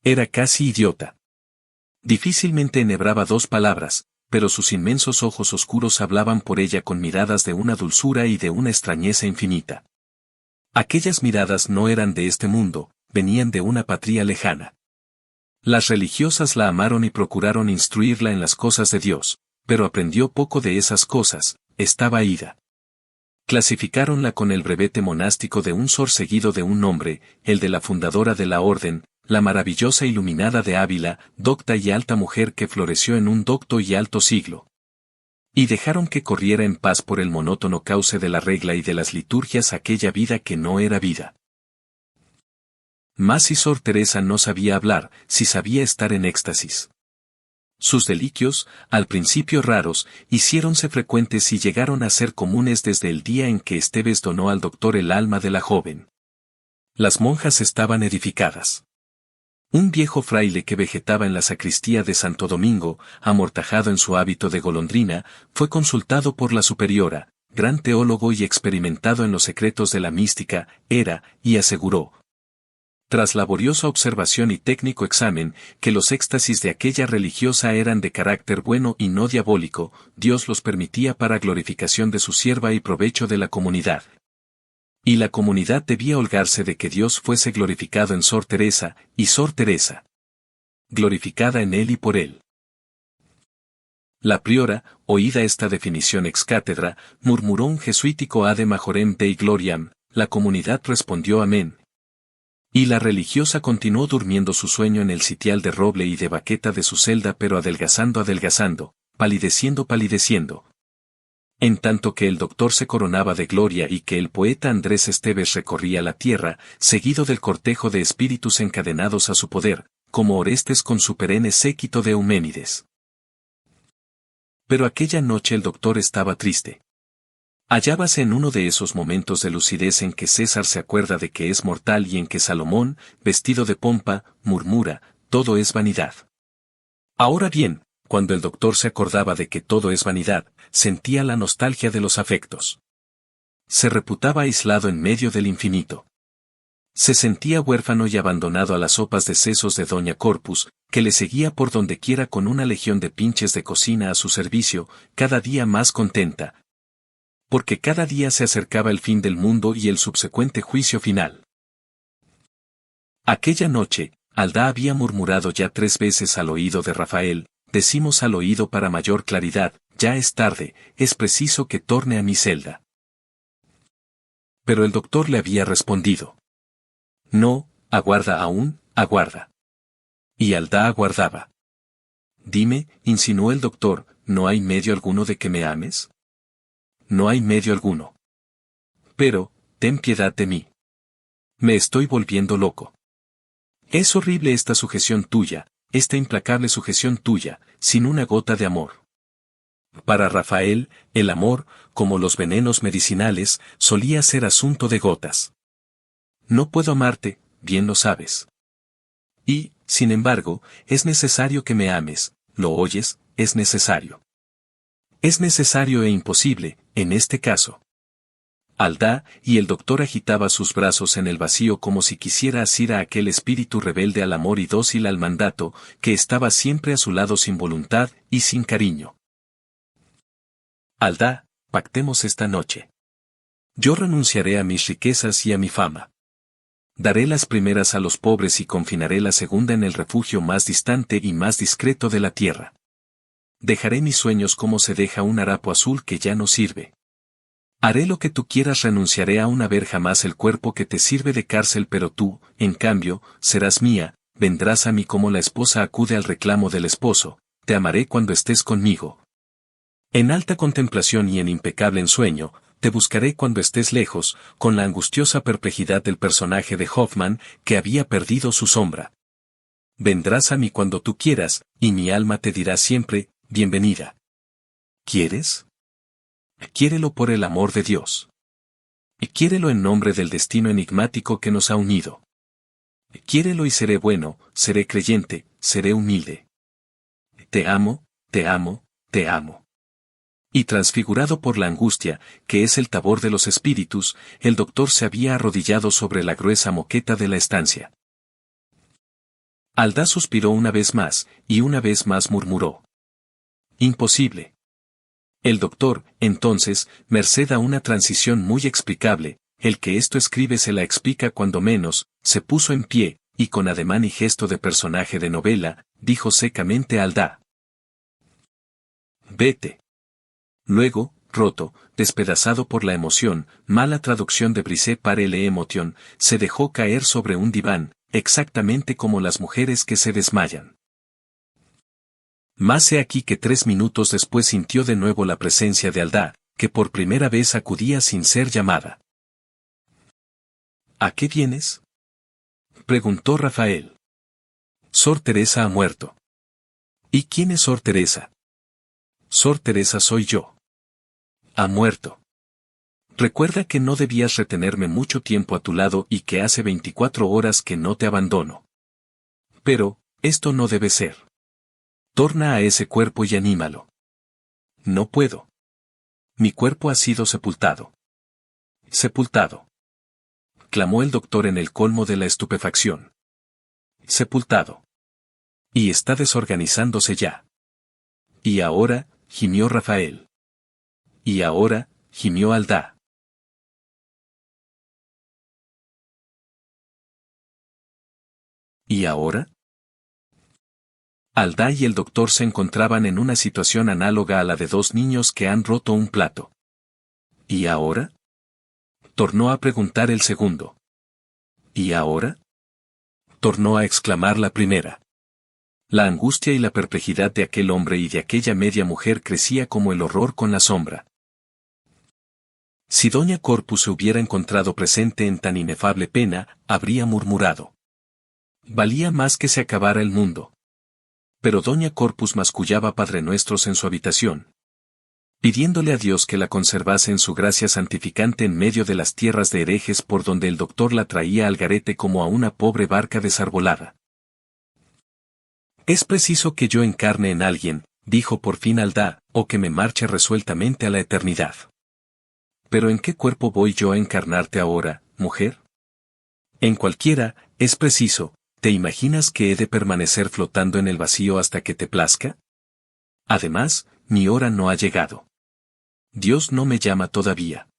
Era casi idiota. Difícilmente enhebraba 2 palabras, pero sus inmensos ojos oscuros hablaban por ella con miradas de una dulzura y de una extrañeza infinita. Aquellas miradas no eran de este mundo, venían de una patria lejana. Las religiosas la amaron y procuraron instruirla en las cosas de Dios, pero aprendió poco de esas cosas, estaba ida. Clasificáronla con el brevete monástico de un sor seguido de un nombre, el de la fundadora de la orden, la maravillosa iluminada de Ávila, docta y alta mujer que floreció en un docto y alto siglo. Y dejaron que corriera en paz por el monótono cauce de la regla y de las liturgias aquella vida que no era vida. Mas si Sor Teresa no sabía hablar, si sabía estar en éxtasis. Sus delicios, al principio raros, hiciéronse frecuentes y llegaron a ser comunes desde el día en que Esteves donó al doctor el alma de la joven. Las monjas estaban edificadas. Un viejo fraile que vegetaba en la sacristía de Santo Domingo, amortajado en su hábito de golondrina, fue consultado por la superiora, gran teólogo y experimentado en los secretos de la mística, y aseguró: Tras laboriosa observación y técnico examen, que los éxtasis de aquella religiosa eran de carácter bueno y no diabólico, Dios los permitía para glorificación de su sierva y provecho de la comunidad. Y la comunidad debía holgarse de que Dios fuese glorificado en Sor Teresa, y Sor Teresa glorificada en él y por él. La priora, oída esta definición ex cátedra, murmuró un jesuítico Ade Majorem Dei Gloriam, la comunidad respondió amén. Y la religiosa continuó durmiendo su sueño en el sitial de roble y de baqueta de su celda, pero adelgazando, palideciendo. En tanto que el doctor se coronaba de gloria y que el poeta Andrés Esteves recorría la tierra, seguido del cortejo de espíritus encadenados a su poder, como Orestes con su perenne séquito de Euménides. Pero aquella noche el doctor estaba triste. Hallábase en uno de esos momentos de lucidez en que César se acuerda de que es mortal y en que Salomón, vestido de pompa, murmura, todo es vanidad. Ahora bien, cuando el doctor se acordaba de que todo es vanidad, sentía la nostalgia de los afectos. Se reputaba aislado en medio del infinito. Se sentía huérfano y abandonado a las sopas de sesos de Doña Corpus, que le seguía por donde quiera con una legión de pinches de cocina a su servicio, cada día más contenta. Porque cada día se acercaba el fin del mundo y el subsecuente juicio final. Aquella noche, Aldá había murmurado ya 3 veces al oído de Rafael, decimos al oído para mayor claridad, ya es tarde, es preciso que torne a mi celda. Pero el doctor le había respondido. No, aguarda aún, aguarda. Y Aldá aguardaba. Dime, insinuó el doctor, ¿no hay medio alguno de que me ames? No hay medio alguno. Pero, ten piedad de mí. Me estoy volviendo loco. Es horrible esta sujeción tuya, esta implacable sujeción tuya, sin una gota de amor. Para Rafael, el amor, como los venenos medicinales, solía ser asunto de gotas. No puedo amarte, bien lo sabes. Y, sin embargo, es necesario que me ames, ¿lo oyes? Es necesario. Es necesario e imposible, en este caso. Aldá, y el doctor agitaba sus brazos en el vacío como si quisiera asir a aquel espíritu rebelde al amor y dócil al mandato, que estaba siempre a su lado sin voluntad y sin cariño. Aldá, pactemos esta noche. Yo renunciaré a mis riquezas y a mi fama. Daré las primeras a los pobres y confinaré la segunda en el refugio más distante y más discreto de la tierra. Dejaré mis sueños como se deja un harapo azul que ya no sirve. Haré lo que tú quieras, renunciaré a una ver jamás el cuerpo que te sirve de cárcel, pero tú, en cambio, serás mía, vendrás a mí como la esposa acude al reclamo del esposo, te amaré cuando estés conmigo. En alta contemplación y en impecable ensueño, te buscaré cuando estés lejos, con la angustiosa perplejidad del personaje de Hoffman, que había perdido su sombra. Vendrás a mí cuando tú quieras, y mi alma te dirá siempre, bienvenida. ¿Quieres? Quiérelo por el amor de Dios. Y quiérelo en nombre del destino enigmático que nos ha unido. Quiérelo y seré bueno, seré creyente, seré humilde. Te amo, te amo, te amo. Y transfigurado por la angustia, que es el tabor de los espíritus, el doctor se había arrodillado sobre la gruesa moqueta de la estancia. Aldá suspiró una vez más, y una vez más murmuró. Imposible. El doctor, entonces, merced a una transición muy explicable, el que esto escribe se la explica cuando menos, se puso en pie, y con ademán y gesto de personaje de novela, dijo secamente a Aldá. Vete. Luego, roto, despedazado por la emoción, mala traducción de Brisé par le émotion, se dejó caer sobre un diván, exactamente como las mujeres que se desmayan. Mas he aquí que 3 minutos después sintió de nuevo la presencia de Aldá, que por primera vez acudía sin ser llamada. ¿A qué vienes? Preguntó Rafael. Sor Teresa ha muerto. ¿Y quién es Sor Teresa? Sor Teresa soy yo. Ha muerto. Recuerda que no debías retenerme mucho tiempo a tu lado y que hace 24 horas que no te abandono. Pero, esto no debe ser. Torna a ese cuerpo y anímalo. No puedo. Mi cuerpo ha sido sepultado. Sepultado. clamó el doctor en el colmo de la estupefacción. Sepultado. Y está desorganizándose ya. Y ahora, gimió Rafael. Y ahora, gimió Aldá. ¿Y ahora? Aldá y el doctor se encontraban en una situación análoga a la de dos niños que han roto un plato. ¿Y ahora? Tornó a preguntar el segundo. ¿Y ahora? Tornó a exclamar la primera. La angustia y la perplejidad de aquel hombre y de aquella media mujer crecía como el horror con la sombra. Si doña Corpus se hubiera encontrado presente en tan inefable pena, habría murmurado. Valía más que se acabara el mundo. Pero doña Corpus mascullaba padrenuestros en su habitación, pidiéndole a Dios que la conservase en su gracia santificante en medio de las tierras de herejes por donde el doctor la traía al garete como a una pobre barca desarbolada. Es preciso que yo encarne en alguien, dijo por fin Aldá, o que me marche resueltamente a la eternidad. ¿Pero en qué cuerpo voy yo a encarnarte ahora, mujer? En cualquiera, es preciso. ¿Te imaginas que he de permanecer flotando en el vacío hasta que te plazca? Además, mi hora no ha llegado. Dios no me llama todavía.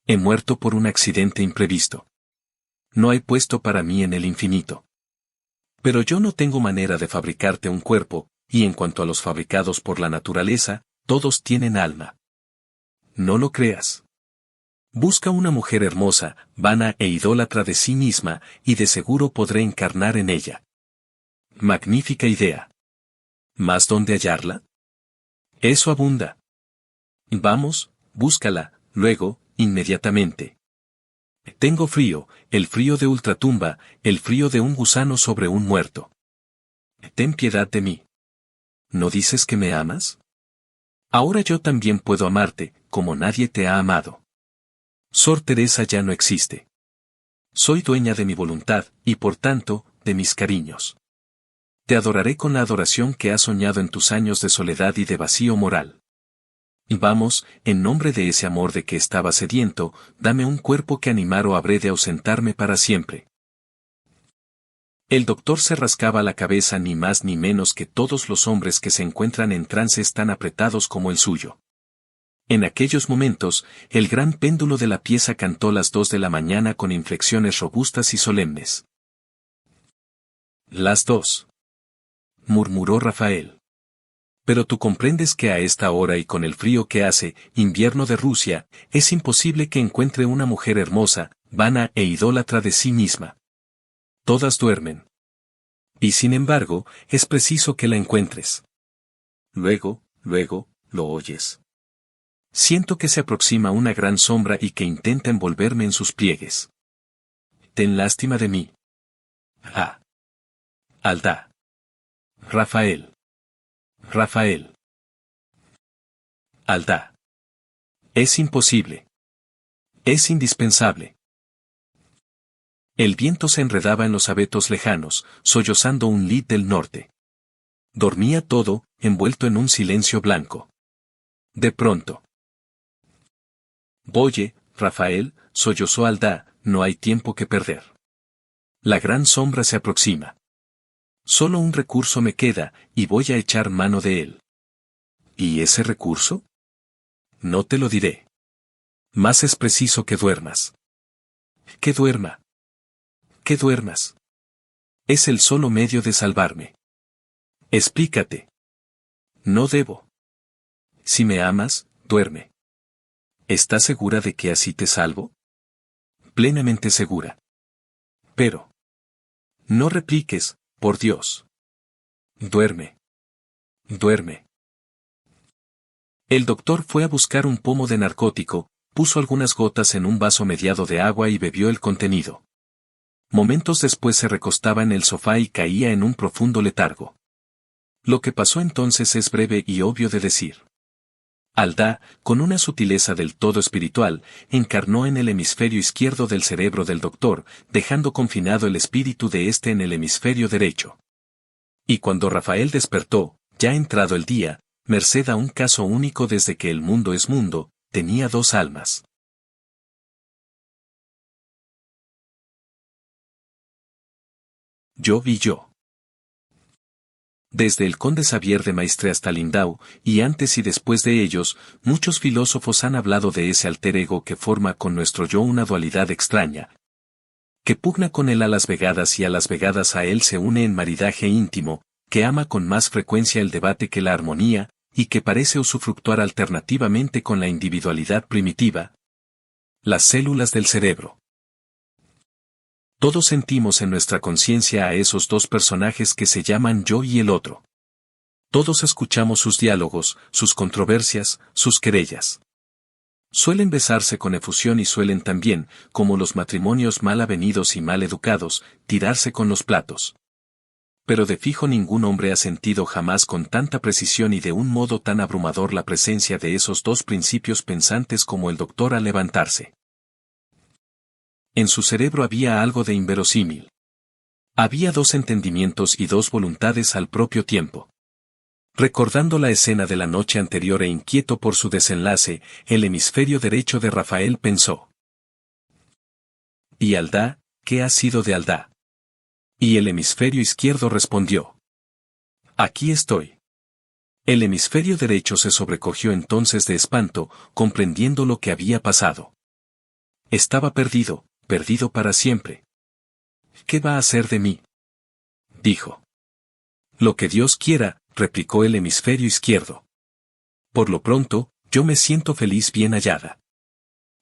He muerto por un accidente imprevisto. No hay puesto para mí en el infinito. Pero yo no tengo manera de fabricarte un cuerpo, y en cuanto a los fabricados por la naturaleza, todos tienen alma. No lo creas. Busca una mujer hermosa, vana e idólatra de sí misma, y de seguro podré encarnar en ella. Magnífica idea. ¿Mas dónde hallarla? Eso abunda. Vamos, búscala, luego, inmediatamente. Tengo frío, el frío de ultratumba, el frío de un gusano sobre un muerto. Ten piedad de mí. ¿No dices que me amas? Ahora yo también puedo amarte, como nadie te ha amado. Sor Teresa ya no existe. Soy dueña de mi voluntad, y por tanto, de mis cariños. Te adoraré con la adoración que has soñado en tus años de soledad y de vacío moral. Y vamos, en nombre de ese amor de que estaba sediento, dame un cuerpo que animar o habré de ausentarme para siempre. El doctor se rascaba la cabeza ni más ni menos que todos los hombres que se encuentran en trances tan apretados como el suyo. En aquellos momentos, el gran péndulo de la pieza cantó las 2 de la mañana con inflexiones robustas y solemnes. Las 2. Murmuró Rafael. Pero tú comprendes que a esta hora y con el frío que hace, invierno de Rusia, es imposible que encuentre una mujer hermosa, vana e idólatra de sí misma. Todas duermen. Y sin embargo, es preciso que la encuentres. Luego, lo oyes. Siento que se aproxima una gran sombra y que intenta envolverme en sus pliegues. Ten lástima de mí. Ah. Aldá. Rafael. Rafael. Aldá. Es imposible. Es indispensable. El viento se enredaba en los abetos lejanos, sollozando un lid del norte. Dormía todo, envuelto en un silencio blanco. De pronto. Oye, Rafael, sollozó Aldá, no hay tiempo que perder. La gran sombra se aproxima. Solo un recurso me queda, y voy a echar mano de él. ¿Y ese recurso? No te lo diré. Más es preciso que duermas. Que duerma. Que duermas. Es el solo medio de salvarme. Explícate. No debo. Si me amas, duerme. ¿Estás segura de que así te salvo? Plenamente segura. Pero. No repliques, por Dios. Duerme. Duerme. El doctor fue a buscar un pomo de narcótico, puso algunas gotas en un vaso mediado de agua y bebió el contenido. Momentos después se recostaba en el sofá y caía en un profundo letargo. Lo que pasó entonces es breve y obvio de decir. Aldá, con una sutileza del todo espiritual, encarnó en el hemisferio izquierdo del cerebro del doctor, dejando confinado el espíritu de éste en el hemisferio derecho. Y cuando Rafael despertó, ya entrado el día, merced a un caso único desde que el mundo es mundo, tenía 2 almas. Yo vi yo. Desde el conde Xavier de Maistre hasta Lindau, y antes y después de ellos, muchos filósofos han hablado de ese alter ego que forma con nuestro yo una dualidad extraña, que pugna con él a las vegadas y a las vegadas a él se une en maridaje íntimo, que ama con más frecuencia el debate que la armonía, y que parece usufructuar alternativamente con la individualidad primitiva. Las células del cerebro. Todos sentimos en nuestra conciencia a esos dos personajes que se llaman yo y el otro. Todos escuchamos sus diálogos, sus controversias, sus querellas. Suelen besarse con efusión y suelen también, como los matrimonios mal avenidos y mal educados, tirarse con los platos. Pero de fijo ningún hombre ha sentido jamás con tanta precisión y de un modo tan abrumador la presencia de esos dos principios pensantes como el doctor al levantarse. En su cerebro había algo de inverosímil. Había dos entendimientos y dos voluntades al propio tiempo. Recordando la escena de la noche anterior e inquieto por su desenlace, el hemisferio derecho de Rafael pensó. ¿Y Aldá, qué ha sido de Aldá? Y el hemisferio izquierdo respondió. Aquí estoy. El hemisferio derecho se sobrecogió entonces de espanto, comprendiendo lo que había pasado. Estaba perdido, perdido para siempre. ¿Qué va a hacer de mí? Dijo. Lo que Dios quiera, replicó el hemisferio izquierdo. Por lo pronto, yo me siento feliz bien hallada.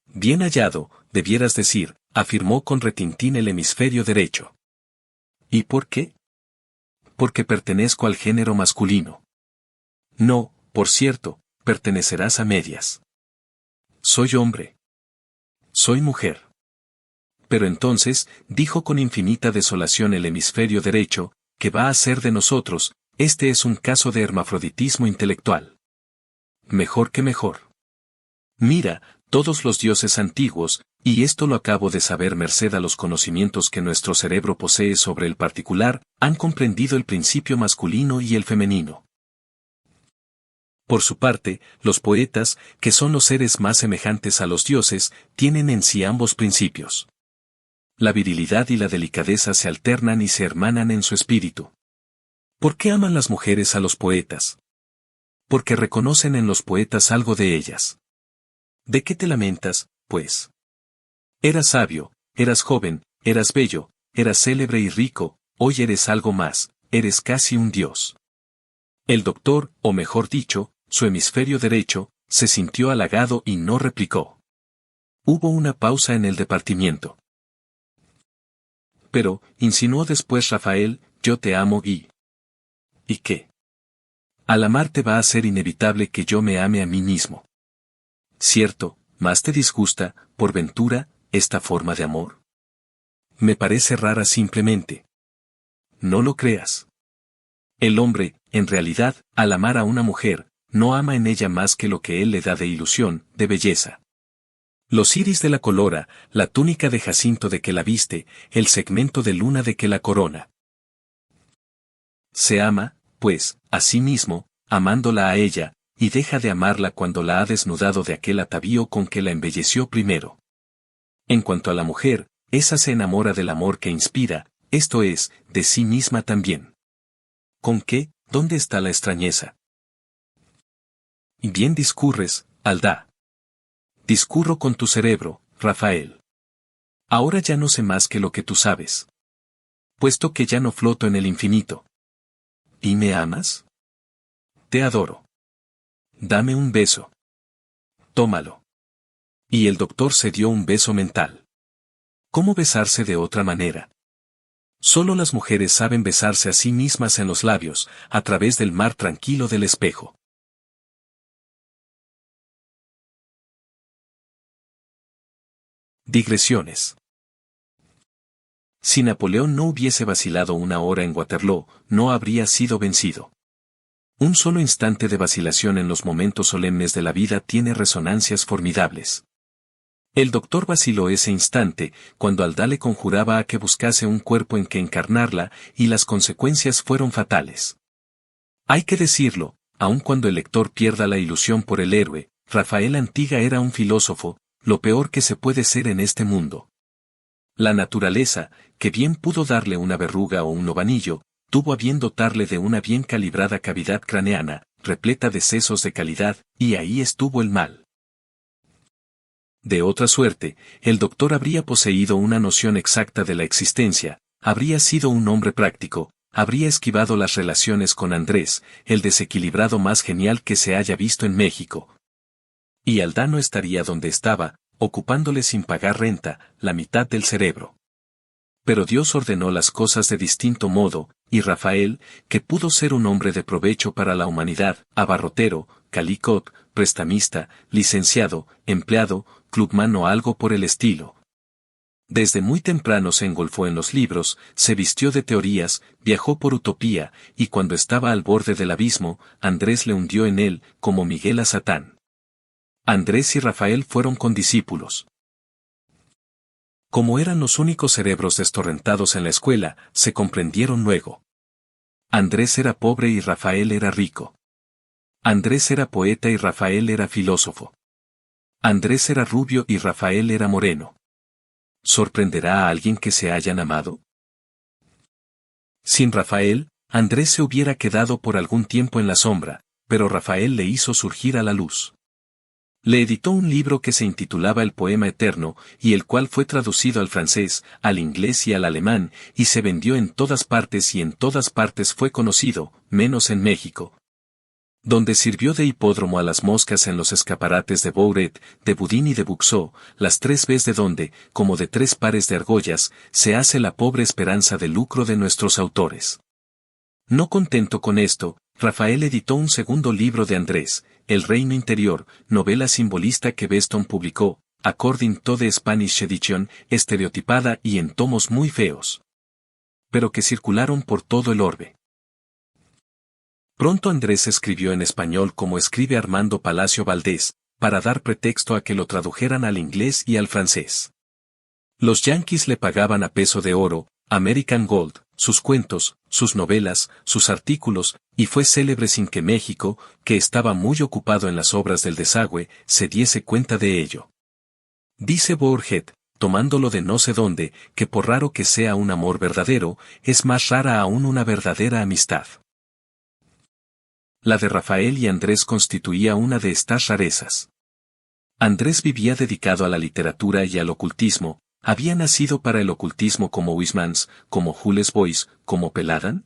Bien hallado, debieras decir, afirmó con retintín el hemisferio derecho. ¿Y por qué? Porque pertenezco al género masculino. No, por cierto, pertenecerás a medias. Soy hombre. Soy mujer. Pero entonces, dijo con infinita desolación el hemisferio derecho, ¿qué va a ser de nosotros? Este es un caso de hermafroditismo intelectual. Mejor que mejor. Mira, todos los dioses antiguos, y esto lo acabo de saber merced a los conocimientos que nuestro cerebro posee sobre el particular, han comprendido el principio masculino y el femenino. Por su parte, los poetas, que son los seres más semejantes a los dioses, tienen en sí ambos principios. La virilidad y la delicadeza se alternan y se hermanan en su espíritu. ¿Por qué aman las mujeres a los poetas? Porque reconocen en los poetas algo de ellas. ¿De qué te lamentas, pues? Eras sabio, eras joven, eras bello, eras célebre y rico, hoy eres algo más, eres casi un dios. El doctor, o mejor dicho, su hemisferio derecho, se sintió halagado y no replicó. Hubo una pausa en el departimiento. Pero, insinuó después Rafael, yo te amo y... ¿Y qué? Al amarte va a ser inevitable que yo me ame a mí mismo. Cierto, ¿más te disgusta, por ventura, esta forma de amor? Me parece rara simplemente. No lo creas. El hombre, en realidad, al amar a una mujer, no ama en ella más que lo que él le da de ilusión, de belleza. Los iris de la colora, la túnica de jacinto de que la viste, el segmento de luna de que la corona. Se ama, pues, a sí mismo, amándola a ella, y deja de amarla cuando la ha desnudado de aquel atavío con que la embelleció primero. En cuanto a la mujer, esa se enamora del amor que inspira, esto es, de sí misma también. ¿Con qué? ¿Dónde está la extrañeza? Y bien discurres, Aldá. Discurro con tu cerebro, Rafael. Ahora ya no sé más que lo que tú sabes. Puesto que ya no floto en el infinito. ¿Y me amas? Te adoro. Dame un beso. Tómalo. Y el doctor se dio un beso mental. ¿Cómo besarse de otra manera? Solo las mujeres saben besarse a sí mismas en los labios, a través del mar tranquilo del espejo. Digresiones. Si Napoleón no hubiese vacilado una hora en Waterloo, no habría sido vencido. Un solo instante de vacilación en los momentos solemnes de la vida tiene resonancias formidables. El doctor vaciló ese instante, cuando Aldá le conjuraba a que buscase un cuerpo en que encarnarla, y las consecuencias fueron fatales. Hay que decirlo, aun cuando el lector pierda la ilusión por el héroe, Rafael Antiga era un filósofo, lo peor que se puede ser en este mundo. La naturaleza, que bien pudo darle una verruga o un ovanillo, tuvo a bien dotarle de una bien calibrada cavidad craneana, repleta de sesos de calidad, y ahí estuvo el mal. De otra suerte, el doctor habría poseído una noción exacta de la existencia, habría sido un hombre práctico, habría esquivado las relaciones con Andrés, el desequilibrado más genial que se haya visto en México. Y Aldano estaría donde estaba, ocupándole sin pagar renta, la mitad del cerebro. Pero Dios ordenó las cosas de distinto modo, y Rafael, que pudo ser un hombre de provecho para la humanidad, abarrotero, calicot, prestamista, licenciado, empleado, clubman o algo por el estilo. Desde muy temprano se engolfó en los libros, se vistió de teorías, viajó por utopía, y cuando estaba al borde del abismo, Andrés le hundió en él, como Miguel a Satán. Andrés y Rafael fueron condiscípulos. Como eran los únicos cerebros destorrentados en la escuela, se comprendieron luego. Andrés era pobre y Rafael era rico. Andrés era poeta y Rafael era filósofo. Andrés era rubio y Rafael era moreno. ¿Sorprenderá a alguien que se hayan amado? Sin Rafael, Andrés se hubiera quedado por algún tiempo en la sombra, pero Rafael le hizo surgir a la luz. Le editó un libro que se intitulaba El Poema Eterno, y el cual fue traducido al francés, al inglés y al alemán, y se vendió en todas partes y en todas partes fue conocido, menos en México. Donde sirvió de hipódromo a las moscas en los escaparates de Bouret, de Boudin y de Buxó, las 3 Bs de donde, como de 3 pares de argollas, se hace la pobre esperanza de lucro de nuestros autores. No contento con esto, Rafael editó un segundo libro de Andrés, El Reino Interior, novela simbolista que Beston publicó, according to the Spanish edition, estereotipada y en tomos muy feos. Pero que circularon por todo el orbe. Pronto Andrés escribió en español como escribe Armando Palacio Valdés, para dar pretexto a que lo tradujeran al inglés y al francés. Los yanquis le pagaban a peso de oro, American Gold, sus cuentos, sus novelas, sus artículos, y fue célebre sin que México, que estaba muy ocupado en las obras del desagüe, se diese cuenta de ello. Dice Borget, tomándolo de no sé dónde, que por raro que sea un amor verdadero, es más rara aún una verdadera amistad. La de Rafael y Andrés constituía una de estas rarezas. Andrés vivía dedicado a la literatura y al ocultismo, había nacido para el ocultismo como Huysmans, como Jules Boyce, como Peladan.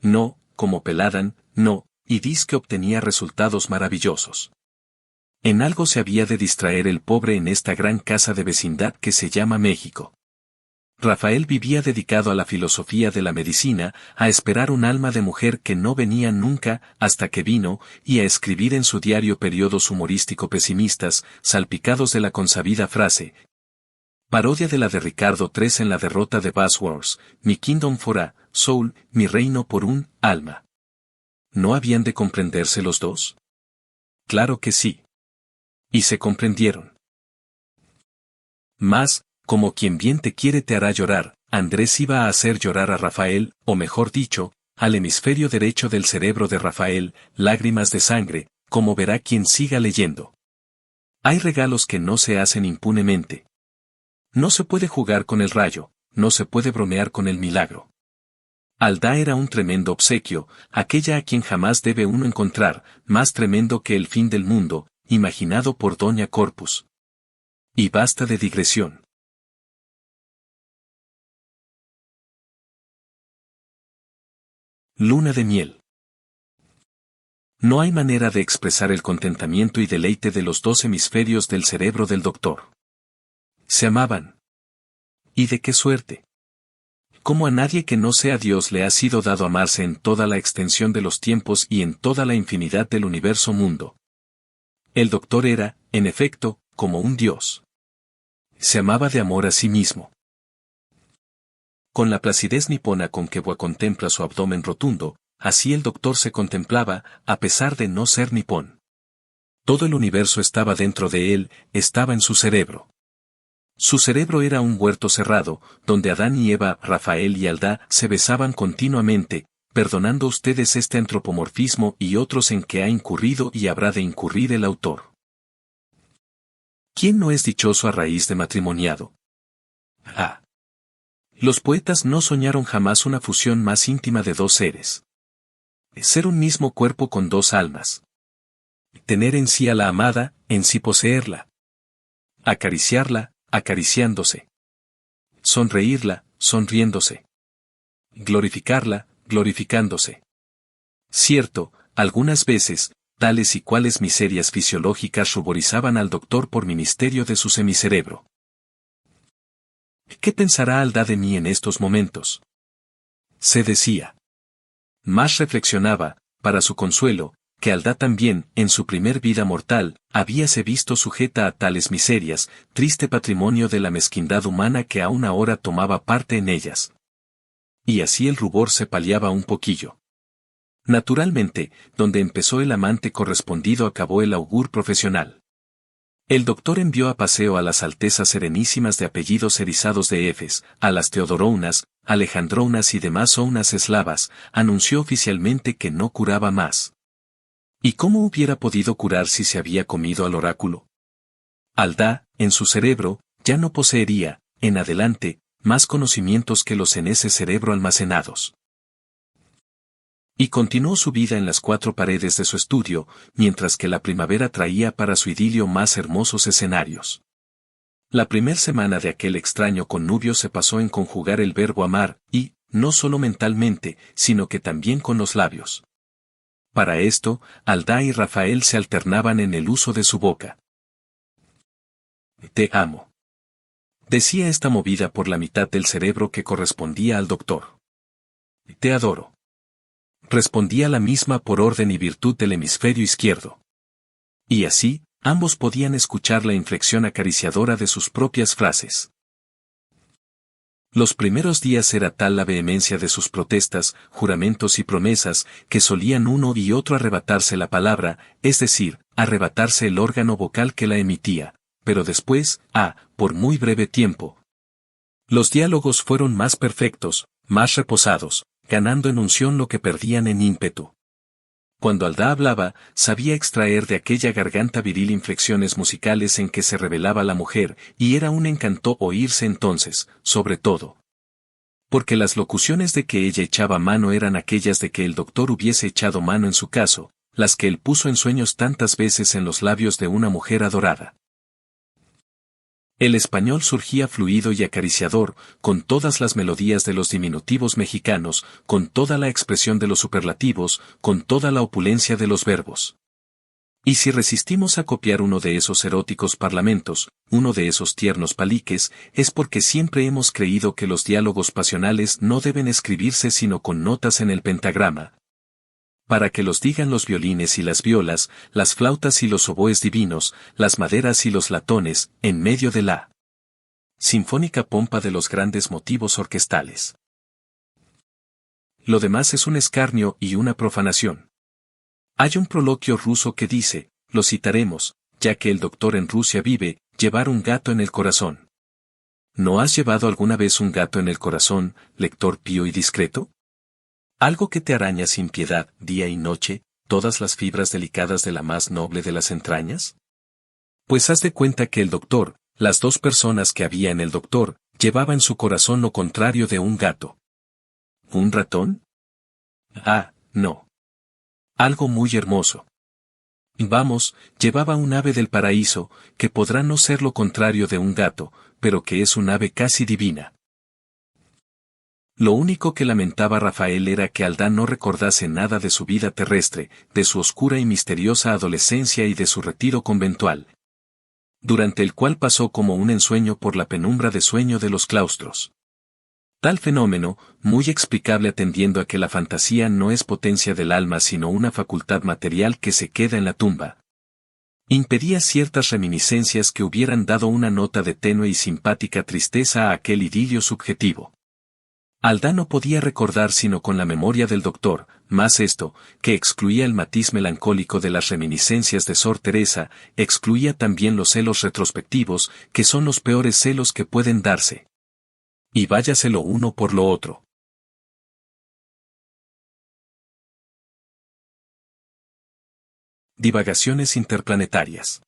No, como Peladan, no, y dice que obtenía resultados maravillosos. En algo se había de distraer el pobre en esta gran casa de vecindad que se llama México. Rafael vivía dedicado a la filosofía de la medicina, a esperar un alma de mujer que no venía nunca, hasta que vino, y a escribir en su diario periodos humorístico pesimistas, salpicados de la consabida frase. Parodia de la de Ricardo III en la derrota de Bosworth, mi kingdom for a soul, mi reino por un alma. ¿No habían de comprenderse los dos? Claro que sí. Y se comprendieron. Mas, como quien bien te quiere te hará llorar, Andrés iba a hacer llorar a Rafael, o mejor dicho, al hemisferio derecho del cerebro de Rafael, lágrimas de sangre, como verá quien siga leyendo. Hay regalos que no se hacen impunemente. No se puede jugar con el rayo, no se puede bromear con el milagro. Aldá era un tremendo obsequio, aquella a quien jamás debe uno encontrar, más tremendo que el fin del mundo, imaginado por Doña Corpus. Y basta de digresión. Luna de miel. No hay manera de expresar el contentamiento y deleite de los 2 hemisferios del cerebro del doctor. Se amaban. ¿Y de qué suerte? Como a nadie que no sea Dios le ha sido dado amarse en toda la extensión de los tiempos y en toda la infinidad del universo mundo. El doctor era, en efecto, como un Dios. Se amaba de amor a sí mismo. Con la placidez nipona con que Boa contempla su abdomen rotundo, así el doctor se contemplaba, a pesar de no ser nipón. Todo el universo estaba dentro de él, estaba en su cerebro. Su cerebro era un huerto cerrado, donde Adán y Eva, Rafael y Aldá se besaban continuamente, perdonando ustedes este antropomorfismo y otros en que ha incurrido y habrá de incurrir el autor. ¿Quién no es dichoso a raíz de matrimoniado? Ah. Los poetas no soñaron jamás una fusión más íntima de dos seres. Ser un mismo cuerpo con dos almas. Tener en sí a la amada, en sí poseerla. Acariciarla, acariciándose. Sonreírla, sonriéndose. Glorificarla, glorificándose. Cierto, algunas veces, tales y cuales miserias fisiológicas ruborizaban al doctor por ministerio de su semicerebro. ¿Qué pensará Alda de mí en estos momentos? Se decía. Más reflexionaba, para su consuelo, que Alda también, en su primer vida mortal, habíase visto sujeta a tales miserias, triste patrimonio de la mezquindad humana que aún ahora tomaba parte en ellas. Y así el rubor se paliaba un poquillo. Naturalmente, donde empezó el amante correspondido acabó el augur profesional. El doctor envió a paseo a las altezas serenísimas de apellidos erizados de Efes, a las Teodorounas, Alejandrounas y demás ounas eslavas, anunció oficialmente que no curaba más. ¿Y cómo hubiera podido curar si se había comido al oráculo? Alda, en su cerebro, ya no poseería, en adelante, más conocimientos que los en ese cerebro almacenados. Y continuó su vida en las cuatro paredes de su estudio, mientras que la primavera traía para su idilio más hermosos escenarios. La primer semana de aquel extraño connubio se pasó en conjugar el verbo amar, y, no solo mentalmente, sino que también con los labios. Para esto, Alda y Rafael se alternaban en el uso de su boca. Te amo. Decía esta movida por la mitad del cerebro que correspondía al doctor. Te adoro. Respondía la misma por orden y virtud del hemisferio izquierdo. Y así, ambos podían escuchar la inflexión acariciadora de sus propias frases. Los primeros días era tal la vehemencia de sus protestas, juramentos y promesas, que solían uno y otro arrebatarse la palabra, es decir, arrebatarse el órgano vocal que la emitía, pero después, por muy breve tiempo. Los diálogos fueron más perfectos, más reposados, ganando en unción lo que perdían en ímpetu. Cuando Alda hablaba, sabía extraer de aquella garganta viril inflexiones musicales en que se revelaba la mujer, y era un encanto oírse entonces, sobre todo. Porque las locuciones de que ella echaba mano eran aquellas de que el doctor hubiese echado mano en su caso, las que él puso en sueños tantas veces en los labios de una mujer adorada. El español surgía fluido y acariciador, con todas las melodías de los diminutivos mexicanos, con toda la expresión de los superlativos, con toda la opulencia de los verbos. Y si resistimos a copiar uno de esos eróticos parlamentos, uno de esos tiernos paliques, es porque siempre hemos creído que los diálogos pasionales no deben escribirse sino con notas en el pentagrama, para que los digan los violines y las violas, las flautas y los oboes divinos, las maderas y los latones, en medio de la sinfónica pompa de los grandes motivos orquestales. Lo demás es un escarnio y una profanación. Hay un proloquio ruso que dice, lo citaremos, ya que el doctor en Rusia vive, llevar un gato en el corazón. ¿No has llevado alguna vez un gato en el corazón, lector pío y discreto? Algo que te araña sin piedad, día y noche, todas las fibras delicadas de la más noble de las entrañas? Pues haz de cuenta que el doctor, las dos personas que había en el doctor, llevaba en su corazón lo contrario de un gato. ¿Un ratón? No. Algo muy hermoso. Vamos, llevaba un ave del paraíso, que podrá no ser lo contrario de un gato, pero que es un ave casi divina. Lo único que lamentaba Rafael era que Alda no recordase nada de su vida terrestre, de su oscura y misteriosa adolescencia y de su retiro conventual, durante el cual pasó como un ensueño por la penumbra de sueño de los claustros. Tal fenómeno, muy explicable atendiendo a que la fantasía no es potencia del alma sino una facultad material que se queda en la tumba, impedía ciertas reminiscencias que hubieran dado una nota de tenue y simpática tristeza a aquel idilio subjetivo. Alda no podía recordar sino con la memoria del doctor, más esto, que excluía el matiz melancólico de las reminiscencias de Sor Teresa, excluía también los celos retrospectivos, que son los peores celos que pueden darse. Y váyase lo uno por lo otro. Divagaciones interplanetarias.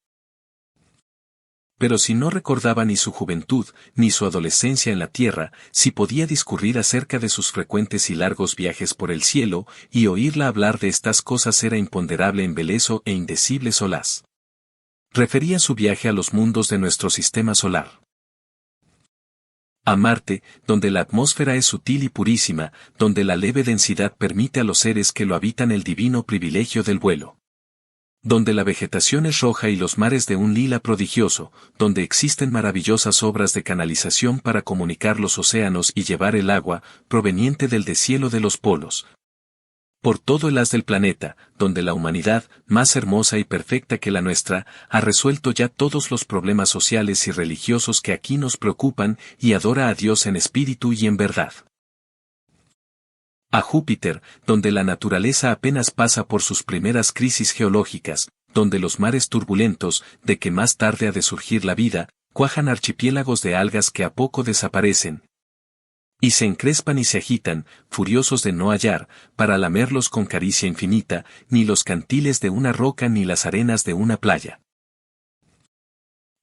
Pero si no recordaba ni su juventud, ni su adolescencia en la tierra, si podía discurrir acerca de sus frecuentes y largos viajes por el cielo, y oírla hablar de estas cosas era imponderable embeleso e indecible solaz. Refería su viaje a los mundos de nuestro sistema solar. A Marte, donde la atmósfera es sutil y purísima, donde la leve densidad permite a los seres que lo habitan el divino privilegio del vuelo. Donde la vegetación es roja y los mares de un lila prodigioso, donde existen maravillosas obras de canalización para comunicar los océanos y llevar el agua, proveniente del deshielo de los polos. Por todo el haz del planeta, donde la humanidad, más hermosa y perfecta que la nuestra, ha resuelto ya todos los problemas sociales y religiosos que aquí nos preocupan y adora a Dios en espíritu y en verdad. A Júpiter, donde la naturaleza apenas pasa por sus primeras crisis geológicas, donde los mares turbulentos, de que más tarde ha de surgir la vida, cuajan archipiélagos de algas que a poco desaparecen, y se encrespan y se agitan, furiosos de no hallar, para lamerlos con caricia infinita, ni los cantiles de una roca ni las arenas de una playa.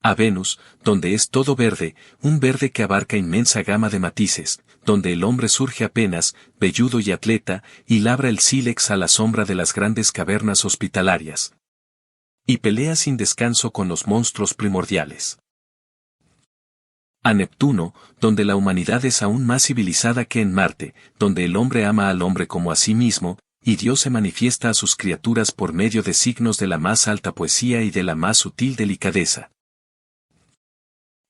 A Venus, donde es todo verde, un verde que abarca inmensa gama de matices, donde el hombre surge apenas, velludo y atleta, y labra el sílex a la sombra de las grandes cavernas hospitalarias. Y pelea sin descanso con los monstruos primordiales. A Neptuno, donde la humanidad es aún más civilizada que en Marte, donde el hombre ama al hombre como a sí mismo, y Dios se manifiesta a sus criaturas por medio de signos de la más alta poesía y de la más sutil delicadeza.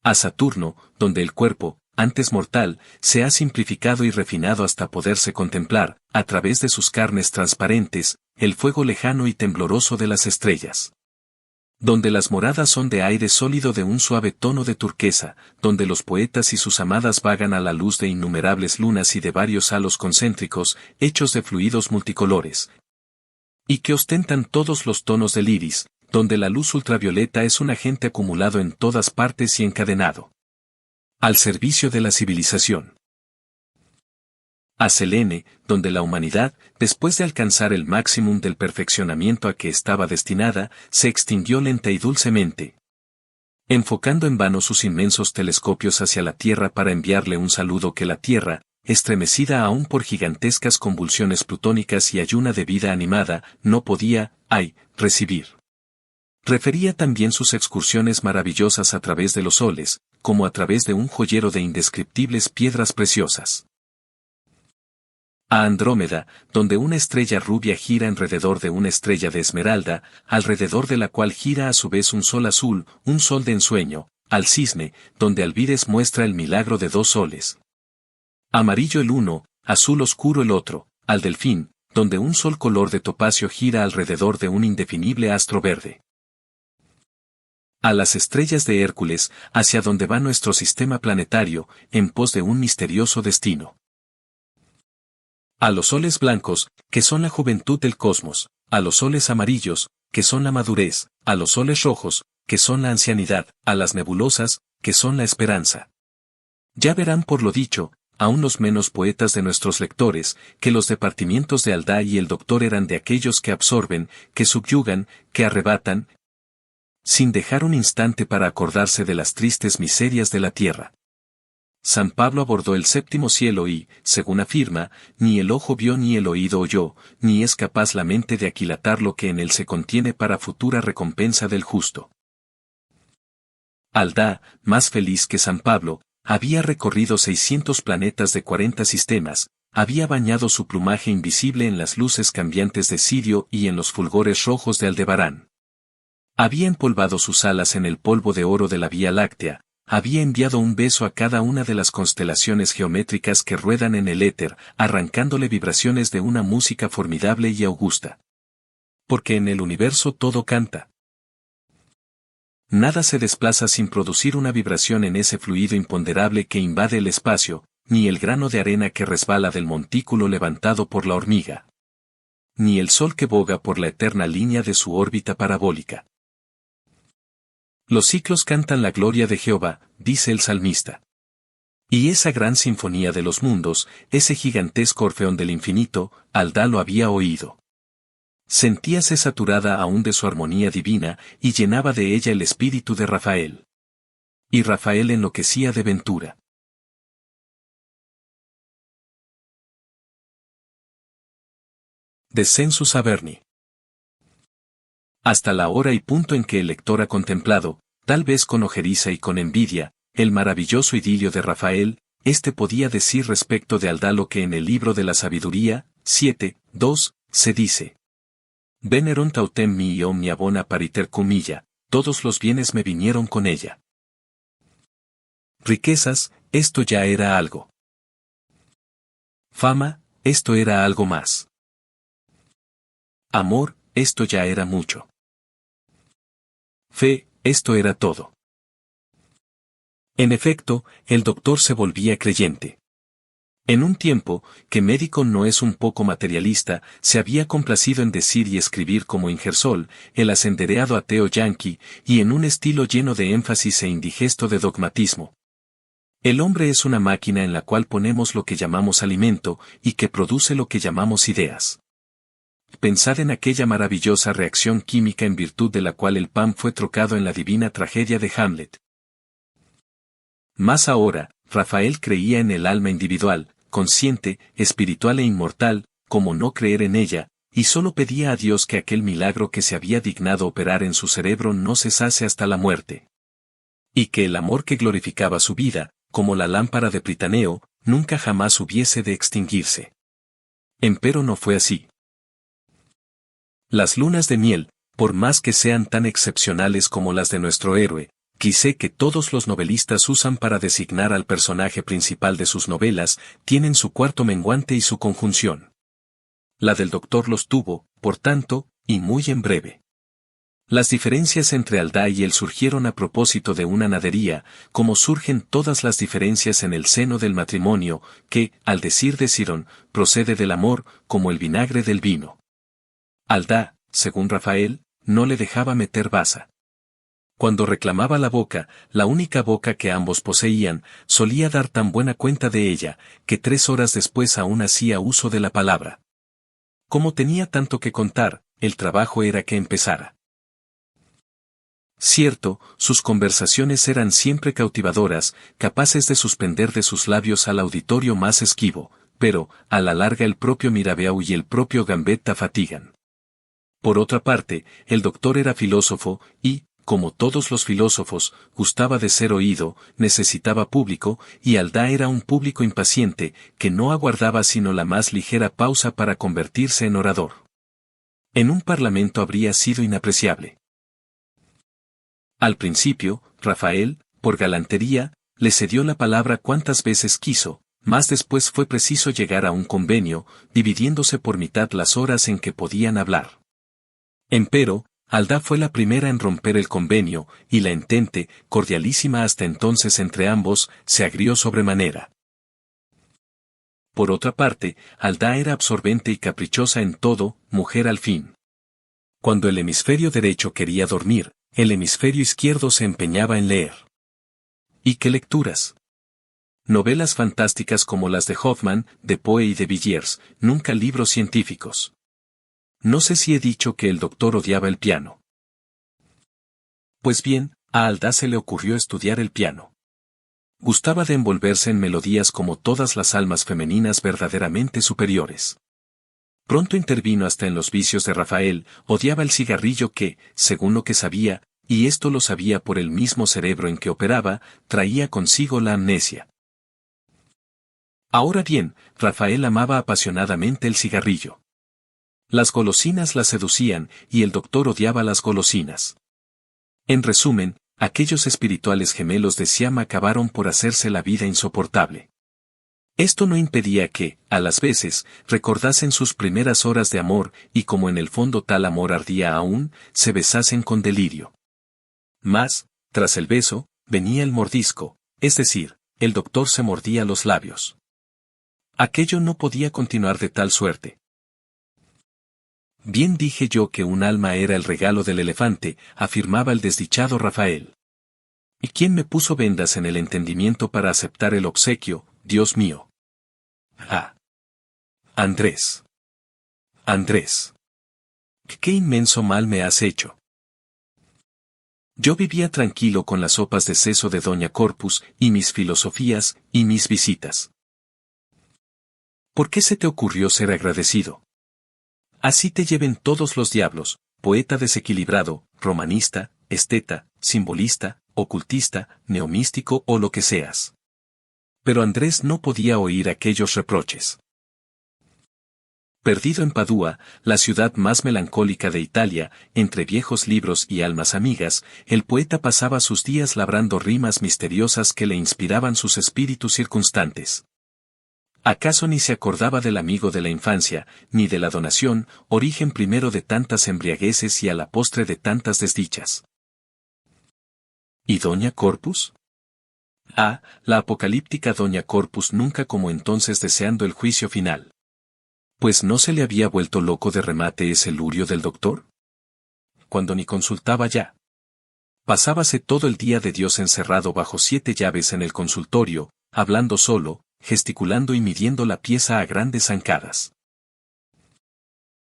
A Saturno, donde el cuerpo, antes mortal, se ha simplificado y refinado hasta poderse contemplar, a través de sus carnes transparentes, el fuego lejano y tembloroso de las estrellas. Donde las moradas son de aire sólido de un suave tono de turquesa, donde los poetas y sus amadas vagan a la luz de innumerables lunas y de varios halos concéntricos, hechos de fluidos multicolores, y que ostentan todos los tonos del iris, donde la luz ultravioleta es un agente acumulado en todas partes y encadenado al servicio de la civilización. A Selene, donde la humanidad, después de alcanzar el máximum del perfeccionamiento a que estaba destinada, se extinguió lenta y dulcemente, enfocando en vano sus inmensos telescopios hacia la Tierra para enviarle un saludo que la Tierra, estremecida aún por gigantescas convulsiones plutónicas y ayuna de vida animada, no podía, recibir. Refería también sus excursiones maravillosas a través de los soles, como a través de un joyero de indescriptibles piedras preciosas. A Andrómeda, donde una estrella rubia gira alrededor de una estrella de esmeralda, alrededor de la cual gira a su vez un sol azul, un sol de ensueño, al Cisne, donde Alvides muestra el milagro de dos soles. Amarillo el uno, azul oscuro el otro, al Delfín, donde un sol color de topacio gira alrededor de un indefinible astro verde. A las estrellas de Hércules, hacia donde va nuestro sistema planetario, en pos de un misterioso destino. A los soles blancos, que son la juventud del cosmos, a los soles amarillos, que son la madurez, a los soles rojos, que son la ancianidad, a las nebulosas, que son la esperanza. Ya verán por lo dicho, aún los menos poetas de nuestros lectores, que los departimientos de Aldá y el Doctor eran de aquellos que absorben, que subyugan, que arrebatan, sin dejar un instante para acordarse de las tristes miserias de la tierra. San Pablo abordó el séptimo cielo y, según afirma, ni el ojo vio ni el oído oyó, ni es capaz la mente de aquilatar lo que en él se contiene para futura recompensa del justo. Aldá, más feliz que San Pablo, había recorrido 600 planetas de 40 sistemas, había bañado su plumaje invisible en las luces cambiantes de Sirio y en los fulgores rojos de Aldebarán. Había empolvado sus alas en el polvo de oro de la Vía Láctea, había enviado un beso a cada una de las constelaciones geométricas que ruedan en el éter, arrancándole vibraciones de una música formidable y augusta. Porque en el universo todo canta. Nada se desplaza sin producir una vibración en ese fluido imponderable que invade el espacio, ni el grano de arena que resbala del montículo levantado por la hormiga, ni el sol que boga por la eterna línea de su órbita parabólica. Los ciclos cantan la gloria de Jehová, dice el salmista. Y esa gran sinfonía de los mundos, ese gigantesco orfeón del infinito, Aldá lo había oído. Sentíase saturada aún de su armonía divina, y llenaba de ella el espíritu de Rafael. Y Rafael enloquecía de ventura. Descensus Averni. Hasta la hora y punto en que el lector ha contemplado, tal vez con ojeriza y con envidia, el maravilloso idilio de Rafael, éste podía decir respecto de Aldá lo que en el libro de la sabiduría, 7:2, se dice. Venerunt autem mi omnia bona pariter cumilla, todos los bienes me vinieron con ella. Riquezas, esto ya era algo. Fama, esto era algo más. Amor, esto ya era mucho. Fe, esto era todo. En efecto, el doctor se volvía creyente. En un tiempo, que médico no es un poco materialista, se había complacido en decir y escribir como Ingersoll, el asendereado ateo yanqui, y en un estilo lleno de énfasis e indigesto de dogmatismo. El hombre es una máquina en la cual ponemos lo que llamamos alimento, y que produce lo que llamamos ideas. Pensad en aquella maravillosa reacción química en virtud de la cual el pan fue trocado en la divina tragedia de Hamlet. Más ahora, Rafael creía en el alma individual, consciente, espiritual e inmortal, como no creer en ella, y solo pedía a Dios que aquel milagro que se había dignado operar en su cerebro no cesase hasta la muerte. Y que el amor que glorificaba su vida, como la lámpara de Pritaneo, nunca jamás hubiese de extinguirse. Empero no fue así. Las lunas de miel, por más que sean tan excepcionales como las de nuestro héroe, quizé que todos los novelistas usan para designar al personaje principal de sus novelas, tienen su cuarto menguante y su conjunción. La del doctor los tuvo, por tanto, y muy en breve. Las diferencias entre Aldá y él surgieron a propósito de una nadería, como surgen todas las diferencias en el seno del matrimonio, que, al decir de Cirón, procede del amor, como el vinagre del vino. Aldá, según Rafael, no le dejaba meter baza. Cuando reclamaba la boca, la única boca que ambos poseían, solía dar tan buena cuenta de ella, que 3 horas después aún hacía uso de la palabra. Como tenía tanto que contar, el trabajo era que empezara. Cierto, sus conversaciones eran siempre cautivadoras, capaces de suspender de sus labios al auditorio más esquivo, pero, a la larga el propio Mirabeau y el propio Gambetta fatigan. Por otra parte, el doctor era filósofo, y, como todos los filósofos, gustaba de ser oído, necesitaba público, y Aldá era un público impaciente, que no aguardaba sino la más ligera pausa para convertirse en orador. En un parlamento habría sido inapreciable. Al principio, Rafael, por galantería, le cedió la palabra cuantas veces quiso, mas después fue preciso llegar a un convenio, dividiéndose por mitad las horas en que podían hablar. Empero, Aldá fue la primera en romper el convenio, y la entente, cordialísima hasta entonces entre ambos, se agrió sobremanera. Por otra parte, Aldá era absorbente y caprichosa en todo, mujer al fin. Cuando el hemisferio derecho quería dormir, el hemisferio izquierdo se empeñaba en leer. ¿Y qué lecturas? Novelas fantásticas como las de Hoffman, de Poe y de Villiers, nunca libros científicos. No sé si he dicho que el doctor odiaba el piano. Pues bien, a Aldá se le ocurrió estudiar el piano. Gustaba de envolverse en melodías como todas las almas femeninas verdaderamente superiores. Pronto intervino hasta en los vicios de Rafael, odiaba el cigarrillo que, según lo que sabía, y esto lo sabía por el mismo cerebro en que operaba, traía consigo la amnesia. Ahora bien, Rafael amaba apasionadamente el cigarrillo. Las golosinas la seducían, y el doctor odiaba las golosinas. En resumen, aquellos espirituales gemelos de Siam acabaron por hacerse la vida insoportable. Esto no impedía que, a las veces, recordasen sus primeras horas de amor, y como en el fondo tal amor ardía aún, se besasen con delirio. Mas, tras el beso, venía el mordisco, es decir, el doctor se mordía los labios. Aquello no podía continuar de tal suerte. Bien dije yo que un alma era el regalo del elefante, afirmaba el desdichado Rafael. ¿Y quién me puso vendas en el entendimiento para aceptar el obsequio, Dios mío? Ah. Andrés. Andrés. ¿Qué inmenso mal me has hecho? Yo vivía tranquilo con las sopas de seso de Doña Corpus, y mis filosofías, y mis visitas. ¿Por qué se te ocurrió ser agradecido? Así te lleven todos los diablos, poeta desequilibrado, romanista, esteta, simbolista, ocultista, neomístico o lo que seas. Pero Andrés no podía oír aquellos reproches. Perdido en Padua, la ciudad más melancólica de Italia, entre viejos libros y almas amigas, el poeta pasaba sus días labrando rimas misteriosas que le inspiraban sus espíritus circunstantes. ¿Acaso ni se acordaba del amigo de la infancia, ni de la donación, origen primero de tantas embriagueces y a la postre de tantas desdichas? ¿Y Doña Corpus? Ah, la apocalíptica Doña Corpus nunca como entonces deseando el juicio final. Pues no se le había vuelto loco de remate ese lurio del doctor. Cuando ni consultaba ya. Pasábase todo el día de Dios encerrado bajo 7 llaves en el consultorio, hablando solo, gesticulando y midiendo la pieza a grandes zancadas.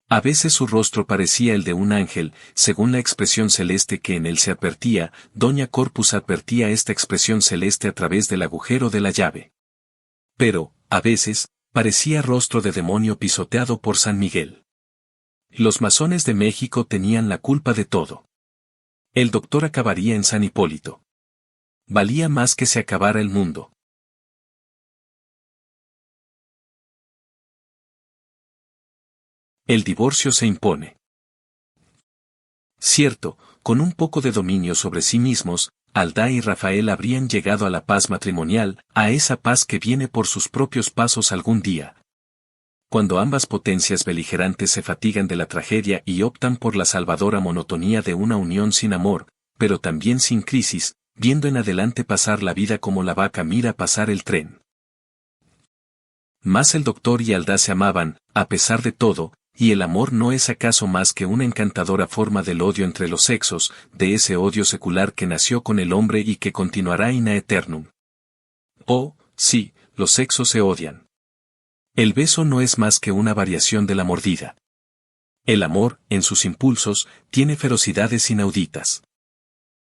A veces su rostro parecía el de un ángel, según la expresión celeste que en él se advertía, Doña Corpus advertía esta expresión celeste a través del agujero de la llave. Pero, a veces, parecía rostro de demonio pisoteado por San Miguel. Los masones de México tenían la culpa de todo. El doctor acabaría en San Hipólito. Valía más que se acabara el mundo. El divorcio se impone. Cierto, con un poco de dominio sobre sí mismos, Aldá y Rafael habrían llegado a la paz matrimonial, a esa paz que viene por sus propios pasos algún día. Cuando ambas potencias beligerantes se fatigan de la tragedia y optan por la salvadora monotonía de una unión sin amor, pero también sin crisis, viendo en adelante pasar la vida como la vaca mira pasar el tren. Mas el doctor y Aldá se amaban, a pesar de todo, y el amor no es acaso más que una encantadora forma del odio entre los sexos, de ese odio secular que nació con el hombre y que continuará in aeternum. Oh, sí, los sexos se odian. El beso no es más que una variación de la mordida. El amor, en sus impulsos, tiene ferocidades inauditas.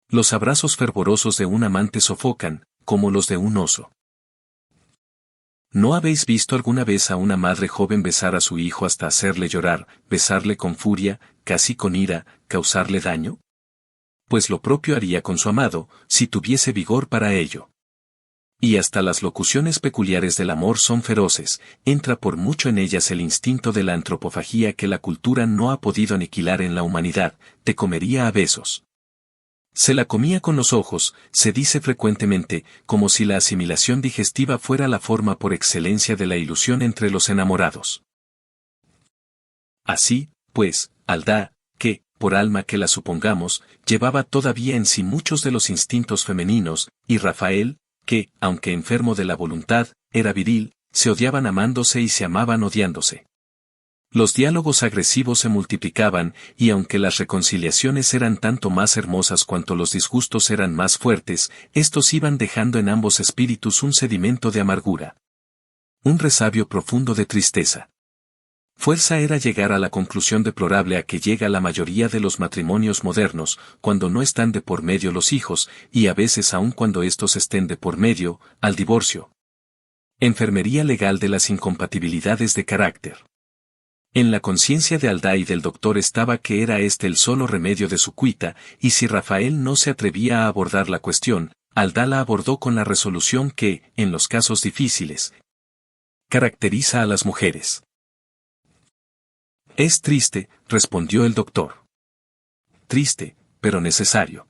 Los abrazos fervorosos de un amante sofocan, como los de un oso. ¿No habéis visto alguna vez a una madre joven besar a su hijo hasta hacerle llorar, besarle con furia, casi con ira, causarle daño? Pues lo propio haría con su amado, si tuviese vigor para ello. Y hasta las locuciones peculiares del amor son feroces, entra por mucho en ellas el instinto de la antropofagía que la cultura no ha podido aniquilar en la humanidad, te comería a besos. Se la comía con los ojos, se dice frecuentemente, como si la asimilación digestiva fuera la forma por excelencia de la ilusión entre los enamorados. Así, pues, Aldá, que, por alma que la supongamos, llevaba todavía en sí muchos de los instintos femeninos, y Rafael, que, aunque enfermo de la voluntad, era viril, se odiaban amándose y se amaban odiándose. Los diálogos agresivos se multiplicaban, y aunque las reconciliaciones eran tanto más hermosas cuanto los disgustos eran más fuertes, estos iban dejando en ambos espíritus un sedimento de amargura. Un resabio profundo de tristeza. Fuerza era llegar a la conclusión deplorable a que llega la mayoría de los matrimonios modernos, cuando no están de por medio los hijos, y a veces aun cuando estos estén de por medio, al divorcio. Enfermería legal de las incompatibilidades de carácter. En la conciencia de Aldá y del doctor estaba que era este el solo remedio de su cuita, y si Rafael no se atrevía a abordar la cuestión, Aldá la abordó con la resolución que, en los casos difíciles, caracteriza a las mujeres. Es triste, respondió el doctor. Triste, pero necesario.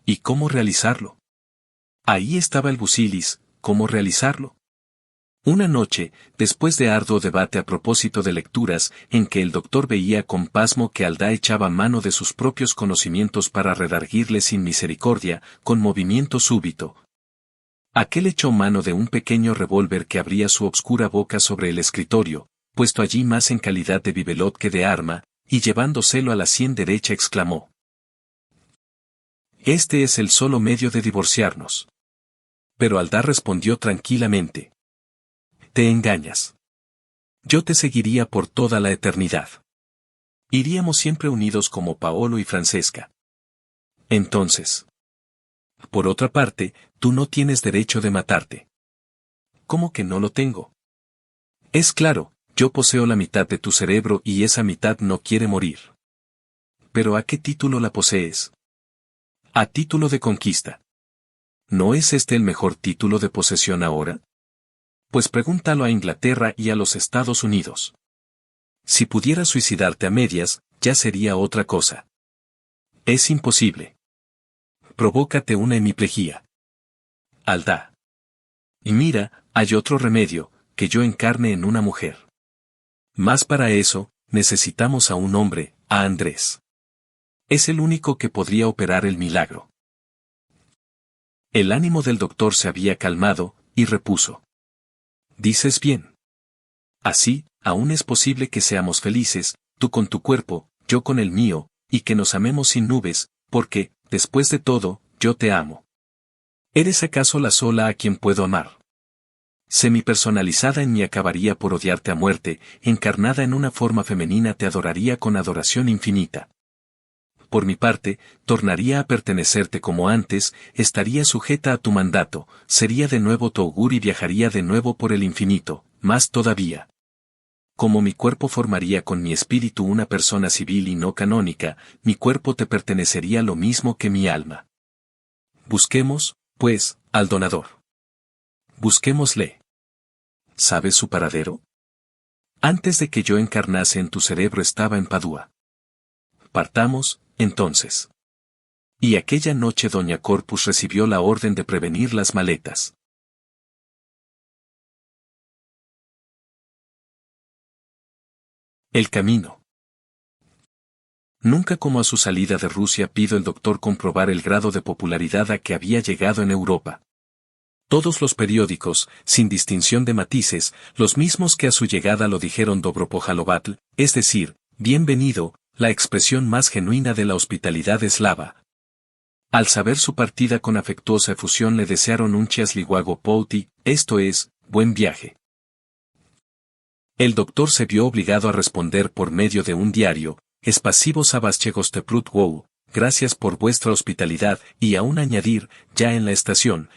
¿Y cómo realizarlo? Ahí estaba el busilis, ¿cómo realizarlo? Una noche, después de arduo debate a propósito de lecturas, en que el doctor veía con pasmo que Aldá echaba mano de sus propios conocimientos para redarguirle sin misericordia, con movimiento súbito. Aquel echó mano de un pequeño revólver que abría su obscura boca sobre el escritorio, puesto allí más en calidad de bibelot que de arma, y llevándoselo a la sien derecha exclamó: «Este es el solo medio de divorciarnos». Pero Aldá respondió tranquilamente: «Te engañas. Yo te seguiría por toda la eternidad. Iríamos siempre unidos como Paolo y Francesca. Entonces, por otra parte, tú no tienes derecho de matarte. ¿Cómo que no lo tengo? Es claro, yo poseo la mitad de tu cerebro y esa mitad no quiere morir. ¿Pero a qué título la posees? A título de conquista. ¿No es este el mejor título de posesión ahora? Pues pregúntalo a Inglaterra y a los Estados Unidos. Si pudieras suicidarte a medias, ya sería otra cosa. Es imposible. Provócate una hemiplegia. Aldá. Y mira, hay otro remedio, que yo encarne en una mujer. Mas para eso, necesitamos a un hombre, a Andrés. Es el único que podría operar el milagro. El ánimo del doctor se había calmado, y repuso. Dices bien. Así, aún es posible que seamos felices, tú con tu cuerpo, yo con el mío, y que nos amemos sin nubes, porque, después de todo, yo te amo. ¿Eres acaso la sola a quien puedo amar? Semipersonalizada en mí acabaría por odiarte a muerte, encarnada en una forma femenina te adoraría con adoración infinita. Por mi parte, tornaría a pertenecerte como antes, estaría sujeta a tu mandato, sería de nuevo tu augur y viajaría de nuevo por el infinito, más todavía. Como mi cuerpo formaría con mi espíritu una persona civil y no canónica, mi cuerpo te pertenecería lo mismo que mi alma. Busquemos, pues, al donador. Busquémosle. ¿Sabes su paradero? Antes de que yo encarnase en tu cerebro estaba en Padua. Partamos, entonces. Y aquella noche doña Corpus recibió la orden de prevenir las maletas. El camino. Nunca como a su salida de Rusia pido el doctor comprobar el grado de popularidad a que había llegado en Europa. Todos los periódicos, sin distinción de matices, los mismos que a su llegada lo dijeron Dobropojalovatl, es decir, bienvenido, la expresión más genuina de la hospitalidad eslava. Al saber su partida con afectuosa efusión le desearon un Chiasliwago Pouti, esto es, buen viaje. El doctor se vio obligado a responder por medio de un diario, Espasivos Abaschegosteprut wow, gracias por vuestra hospitalidad, y aún añadir, ya en la estación,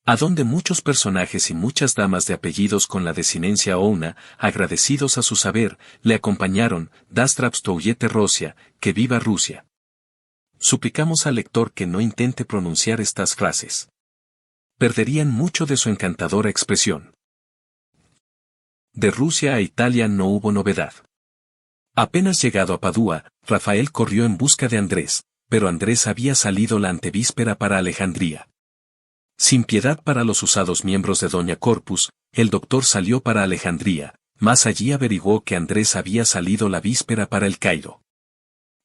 a donde muchos personajes y muchas damas de apellidos con la desinencia Ouna, agradecidos a su saber, le acompañaron, Dastrapstouyete Rosia, que viva Rusia. Suplicamos al lector que no intente pronunciar estas frases. Perderían mucho de su encantadora expresión. De Rusia a Italia no hubo novedad. Apenas llegado a Padua, Rafael corrió en busca de Andrés, pero Andrés había salido la antevíspera para Alejandría. Sin piedad para los usados miembros de Doña Corpus, el doctor salió para Alejandría, mas allí averiguó que Andrés había salido la víspera para el Cairo.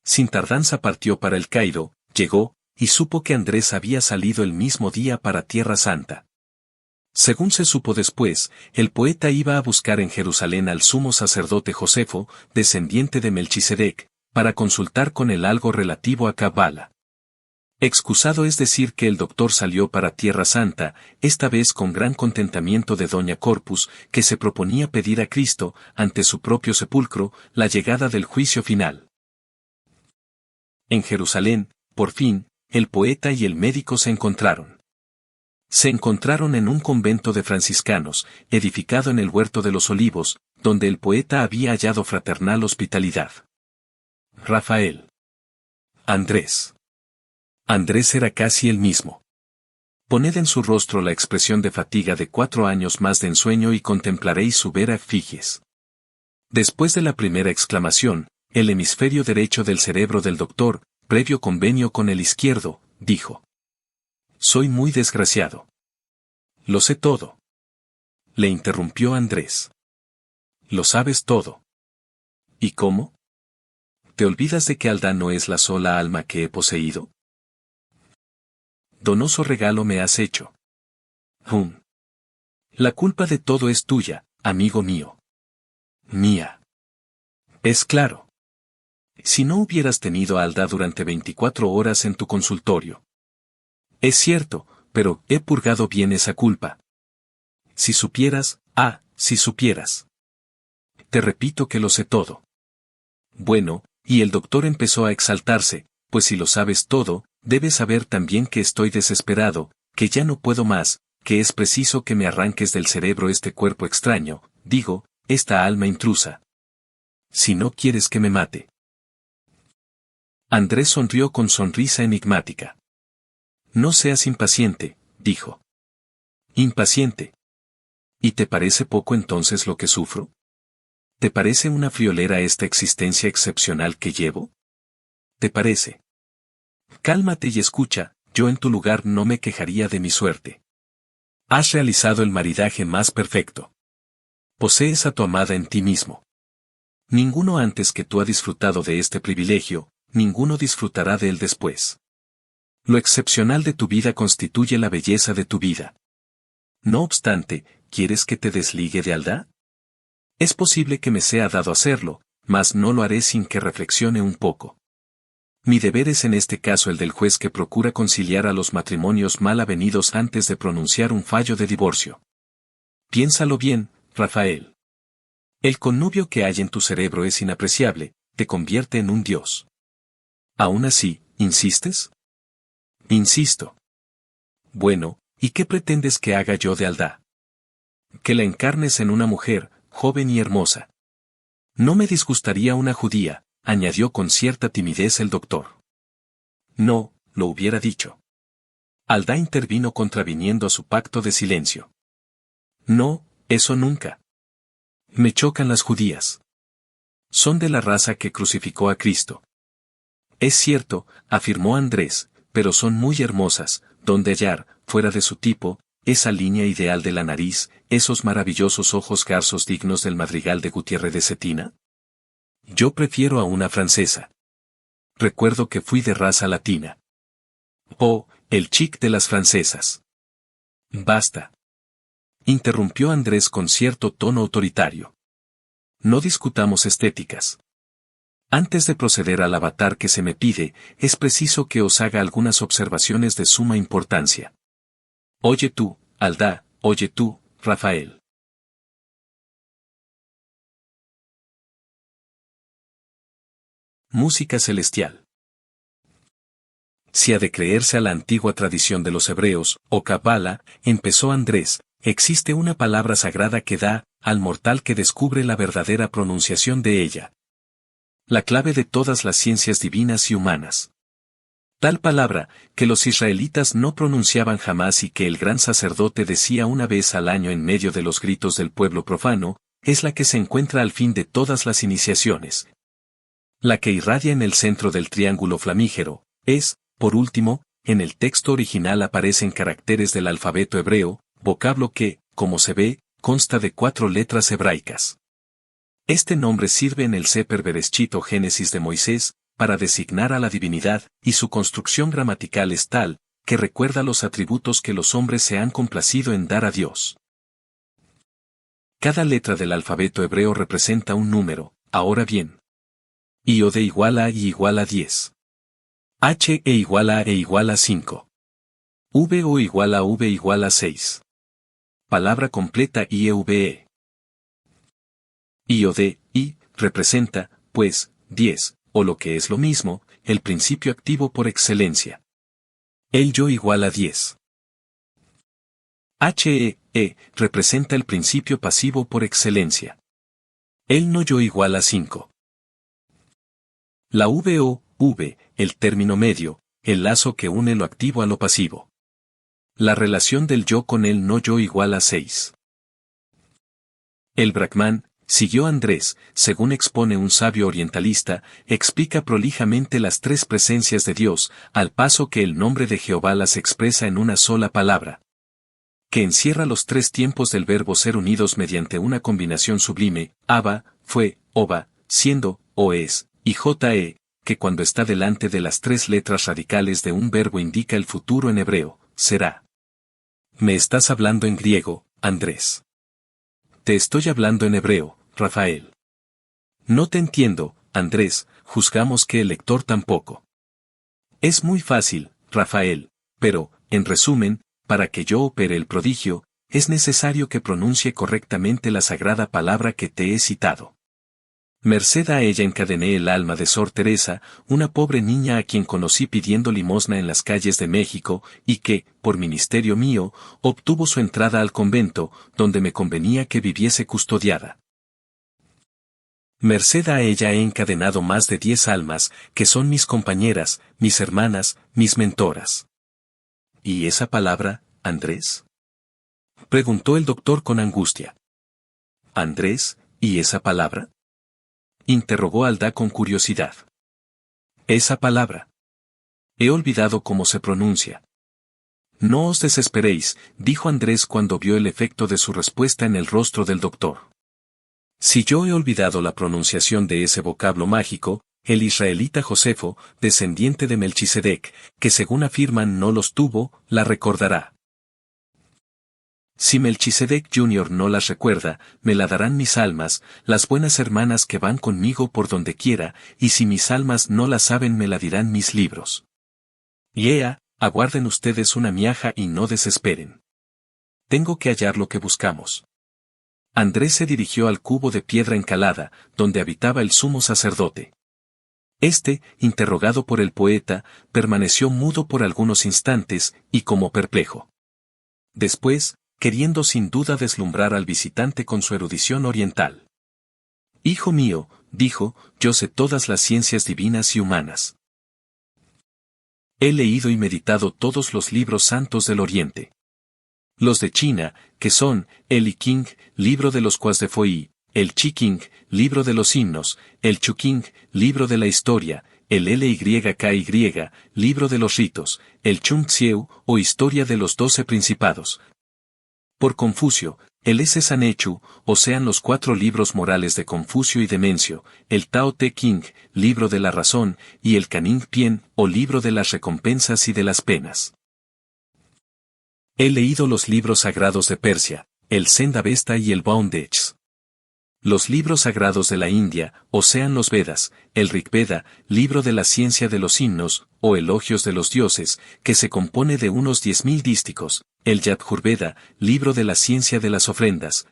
Sin tardanza partió para el Cairo, llegó, y supo que Andrés había salido el mismo día para Tierra Santa. Según se supo después, el poeta iba a buscar en Jerusalén al sumo sacerdote Josefo, descendiente de Melchisedec, para consultar con él algo relativo a Kabbalah. Excusado es decir que el doctor salió para Tierra Santa, esta vez con gran contentamiento de Doña Corpus, que se proponía pedir a Cristo, ante su propio sepulcro, la llegada del juicio final. En Jerusalén, por fin, el poeta y el médico se encontraron. Se encontraron en un convento de franciscanos, edificado en el Huerto de los Olivos, donde el poeta había hallado fraternal hospitalidad. Rafael. Andrés. Andrés era casi el mismo. Poned en su rostro la expresión de fatiga de 4 años más de ensueño y contemplaréis su vera efigies. Después de la primera exclamación, el hemisferio derecho del cerebro del doctor, previo convenio con el izquierdo, dijo: Soy muy desgraciado. Lo sé todo. Le interrumpió Andrés. Lo sabes todo. ¿Y cómo? ¿Te olvidas de que Aldá no es la sola alma que he poseído? Donoso regalo me has hecho. La culpa de todo es tuya, amigo mío. Mía. Es claro. Si no hubieras tenido a Aldá durante 24 horas en tu consultorio. Es cierto, pero he purgado bien esa culpa. Si supieras, si supieras. Te repito que lo sé todo. Bueno, y el doctor empezó a exaltarse, pues si lo sabes todo, Debes saber también que estoy desesperado, que ya no puedo más, que es preciso que me arranques del cerebro este cuerpo extraño, digo, esta alma intrusa. Si no quieres que me mate. Andrés sonrió con sonrisa enigmática. No seas impaciente, dijo. Impaciente. ¿Y te parece poco entonces lo que sufro? ¿Te parece una friolera esta existencia excepcional que llevo? ¿Te parece? Cálmate y escucha, yo en tu lugar no me quejaría de mi suerte. Has realizado el maridaje más perfecto. Posees a tu amada en ti mismo. Ninguno antes que tú ha disfrutado de este privilegio, ninguno disfrutará de él después. Lo excepcional de tu vida constituye la belleza de tu vida. No obstante, ¿quieres que te desligue de Aldá? Es posible que me sea dado hacerlo, mas no lo haré sin que reflexione un poco. Mi deber es en este caso el del juez que procura conciliar a los matrimonios mal avenidos antes de pronunciar un fallo de divorcio. Piénsalo bien, Rafael. El connubio que hay en tu cerebro es inapreciable, te convierte en un dios. ¿Aún así, insistes? Insisto. Bueno, ¿y qué pretendes que haga yo de Aldá? Que la encarnes en una mujer, joven y hermosa. No me disgustaría una judía, añadió con cierta timidez el doctor. No, lo hubiera dicho. Aldá intervino contraviniendo a su pacto de silencio. No, eso nunca. Me chocan las judías. Son de la raza que crucificó a Cristo. Es cierto, afirmó Andrés, pero son muy hermosas, donde hallar, fuera de su tipo, esa línea ideal de la nariz, esos maravillosos ojos garzos dignos del madrigal de Gutiérrez de Cetina. Yo prefiero a una francesa. Recuerdo que fui de raza latina. Oh, el chic de las francesas. Basta. Interrumpió Andrés con cierto tono autoritario. No discutamos estéticas. Antes de proceder al avatar que se me pide, es preciso que os haga algunas observaciones de suma importancia. Oye tú, Aldá, oye tú, Rafael. Música celestial. Si ha de creerse a la antigua tradición de los hebreos, o Kabbalah, empezó Andrés, existe una palabra sagrada que da, al mortal que descubre la verdadera pronunciación de ella. La clave de todas las ciencias divinas y humanas. Tal palabra, que los israelitas no pronunciaban jamás y que el gran sacerdote decía una vez al año en medio de los gritos del pueblo profano, es la que se encuentra al fin de todas las iniciaciones. La que irradia en el centro del triángulo flamígero, es, por último, en el texto original aparecen caracteres del alfabeto hebreo, vocablo que, como se ve, consta de 4 letras hebraicas. Este nombre sirve en el Sefer Bereshit o Génesis de Moisés, para designar a la divinidad, y su construcción gramatical es tal, que recuerda los atributos que los hombres se han complacido en dar a Dios. Cada letra del alfabeto hebreo representa un número, ahora bien. IOD igual a I igual a 10. H e igual a E igual a 5. V o igual a V igual a 6. Palabra completa IEVE. IOD, I, representa, pues, 10, o lo que es lo mismo, el principio activo por excelencia. El yo igual a 10. HE, representa el principio pasivo por excelencia. El no yo igual a 5. La VO, V, el término medio, el lazo que une lo activo a lo pasivo. La relación del yo con el no yo igual a 6. El Brahman, siguió Andrés, según expone un sabio orientalista, explica prolijamente las 3 presencias de Dios, al paso que el nombre de Jehová las expresa en una sola palabra. Que encierra los 3 tiempos del verbo ser unidos mediante una combinación sublime, Abba, fue, Oba, siendo, o es, y JE, que cuando está delante de las 3 letras radicales de un verbo indica el futuro en hebreo, será. Me estás hablando en griego, Andrés. Te estoy hablando en hebreo, Rafael. No te entiendo, Andrés, juzgamos que el lector tampoco. Es muy fácil, Rafael, pero, en resumen, para que yo opere el prodigio, es necesario que pronuncie correctamente la sagrada palabra que te he citado. Merced a ella encadené el alma de Sor Teresa, una pobre niña a quien conocí pidiendo limosna en las calles de México, y que, por ministerio mío, obtuvo su entrada al convento, donde me convenía que viviese custodiada. Merced a ella he encadenado más de 10 almas, que son mis compañeras, mis hermanas, mis mentoras. ¿Y esa palabra, Andrés? Preguntó el doctor con angustia. Andrés, ¿y esa palabra? Interrogó Aldá con curiosidad. Esa palabra. He olvidado cómo se pronuncia. No os desesperéis, dijo Andrés cuando vio el efecto de su respuesta en el rostro del doctor. Si yo he olvidado la pronunciación de ese vocablo mágico, el israelita Josefo, descendiente de Melchisedec, que según afirman no los tuvo, la recordará. Si Melchisedec Jr. no las recuerda, me la darán mis almas, las buenas hermanas que van conmigo por donde quiera, y si mis almas no la saben me la dirán mis libros. Y ea, aguarden ustedes una miaja y no desesperen. Tengo que hallar lo que buscamos. Andrés se dirigió al cubo de piedra encalada, donde habitaba el sumo sacerdote. Este, interrogado por el poeta, permaneció mudo por algunos instantes, y como perplejo. Después, queriendo sin duda deslumbrar al visitante con su erudición oriental. Hijo mío, dijo, yo sé todas las ciencias divinas y humanas. He leído y meditado todos los libros santos del Oriente. Los de China, que son, el I King, libro de los Quasdefoí, el Chi King, libro de los himnos, el Chu King, libro de la historia, el Lyky, libro de los ritos, el Chung Tsieu, o historia de los 12 principados. Por Confucio, el S. Sanechu, o sean los 4 libros morales de Confucio y de Mencio, el Tao Te King, libro de la razón, y el Caning Pien, o libro de las recompensas y de las penas. He leído los libros sagrados de Persia, el Zend-Avesta y el Bondage. Los libros sagrados de la India, o sean los Vedas, el Rig-Veda, libro de la ciencia de los himnos, o elogios de los dioses, que se compone de unos 10.000 dísticos, el Yajurveda, libro de la ciencia de las ofrendas,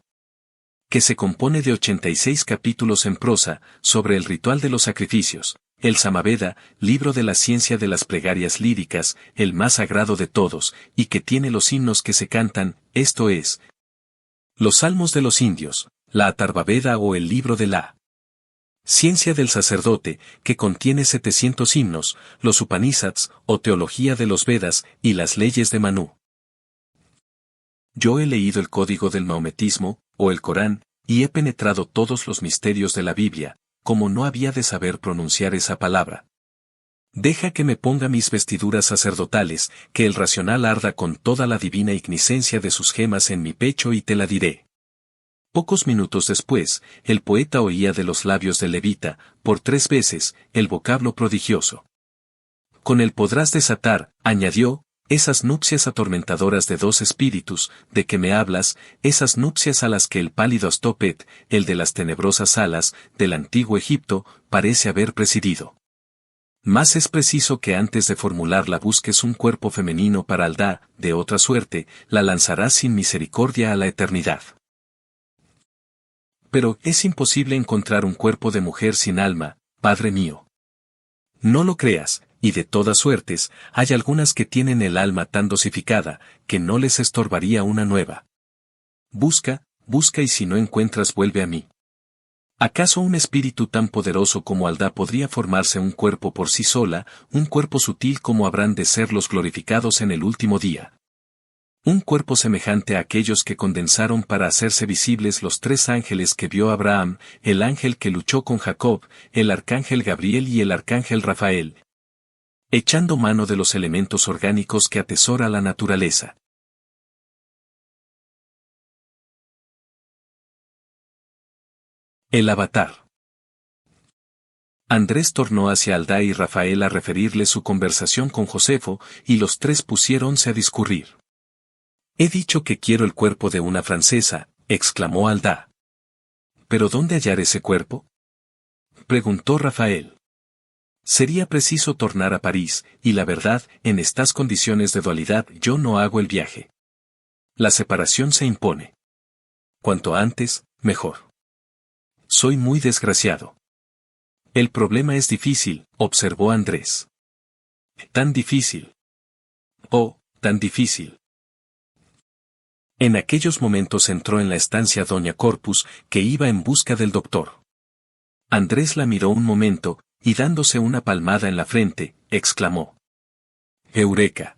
que se compone de 86 capítulos en prosa, sobre el ritual de los sacrificios, el Samaveda, libro de la ciencia de las plegarias líricas, el más sagrado de todos, y que tiene los himnos que se cantan, esto es, los salmos de los indios, la Atharvaveda o el libro de la ciencia del sacerdote, que contiene 700 himnos, los Upanishads, o teología de los Vedas, y las leyes de Manú. Yo he leído el código del maometismo, o el Corán, y he penetrado todos los misterios de la Biblia, como no había de saber pronunciar esa palabra. Deja que me ponga mis vestiduras sacerdotales, que el racional arda con toda la divina ignicencia de sus gemas en mi pecho y te la diré. Pocos minutos después, el poeta oía de los labios del levita, por 3 veces, el vocablo prodigioso. Con él podrás desatar, añadió, esas nupcias atormentadoras de 2 espíritus, de que me hablas, esas nupcias a las que el pálido Astopet, el de las tenebrosas alas, del antiguo Egipto, parece haber presidido. Mas es preciso que antes de formularla busques un cuerpo femenino para Aldá, de otra suerte, la lanzarás sin misericordia a la eternidad. Pero es imposible encontrar un cuerpo de mujer sin alma, padre mío. No lo creas, y de todas suertes, hay algunas que tienen el alma tan dosificada, que no les estorbaría una nueva. Busca, busca y si no encuentras vuelve a mí. ¿Acaso un espíritu tan poderoso como Aldá podría formarse un cuerpo por sí sola, un cuerpo sutil como habrán de ser los glorificados en el último día? Un cuerpo semejante a aquellos que condensaron para hacerse visibles los 3 ángeles que vio Abraham, el ángel que luchó con Jacob, el arcángel Gabriel y el arcángel Rafael, echando mano de los elementos orgánicos que atesora la naturaleza. El avatar. Andrés tornó hacia Aldá y Rafael a referirle su conversación con Josefo, y los 3 pusiéronse a discurrir. He dicho que quiero el cuerpo de una francesa, exclamó Aldá. ¿Pero dónde hallar ese cuerpo?, preguntó Rafael. Sería preciso tornar a París, y la verdad, en estas condiciones de dualidad yo no hago el viaje. La separación se impone. Cuanto antes, mejor. Soy muy desgraciado. El problema es difícil, observó Andrés. Tan difícil. Oh, tan difícil. En aquellos momentos entró en la estancia doña Corpus, que iba en busca del doctor. Andrés la miró un momento, y dándose una palmada en la frente, exclamó: ¡Eureka!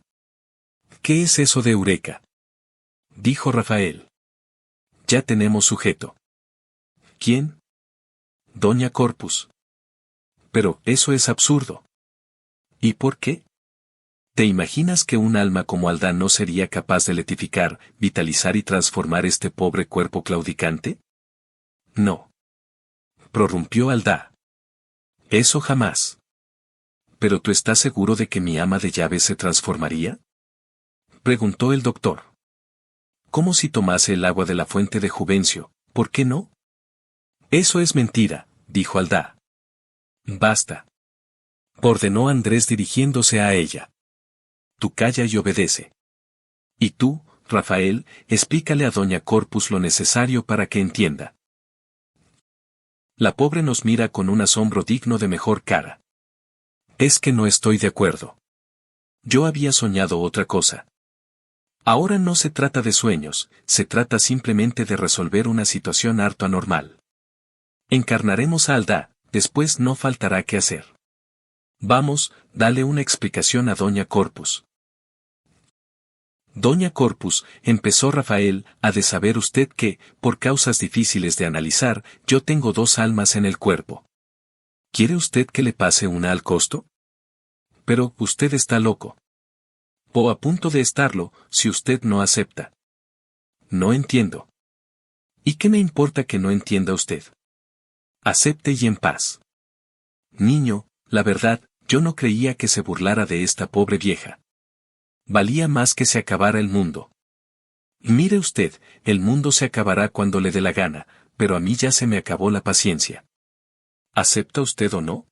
¿Qué es eso de Eureka?, dijo Rafael. Ya tenemos sujeto. ¿Quién? Doña Corpus. Pero eso es absurdo. ¿Y por qué? ¿Te imaginas que un alma como Aldá no sería capaz de letificar, vitalizar y transformar este pobre cuerpo claudicante? No. Prorrumpió Aldá. Eso jamás. ¿Pero tú estás seguro de que mi ama de llaves se transformaría?, preguntó el doctor. Como si tomase el agua de la fuente de Juvencio, ¿por qué no? Eso es mentira, dijo Aldá. Basta, ordenó Andrés dirigiéndose a ella. Tú calla y obedece. Y tú, Rafael, explícale a doña Corpus lo necesario para que entienda. La pobre nos mira con un asombro digno de mejor cara. Es que no estoy de acuerdo. Yo había soñado otra cosa. Ahora no se trata de sueños, se trata simplemente de resolver una situación harto anormal. Encarnaremos a Aldá, después no faltará qué hacer. Vamos, dale una explicación a doña Corpus. Doña Corpus, empezó Rafael, ha de saber usted que, por causas difíciles de analizar, yo tengo dos almas en el cuerpo. ¿Quiere usted que le pase una al costo? Pero usted está loco. O a punto de estarlo, si usted no acepta. No entiendo. ¿Y qué me importa que no entienda usted? Acepte y en paz. Niño, la verdad, yo no creía que se burlara de esta pobre vieja. Valía más que se acabara el mundo. Mire usted, el mundo se acabará cuando le dé la gana, pero a mí ya se me acabó la paciencia. ¿Acepta usted o no?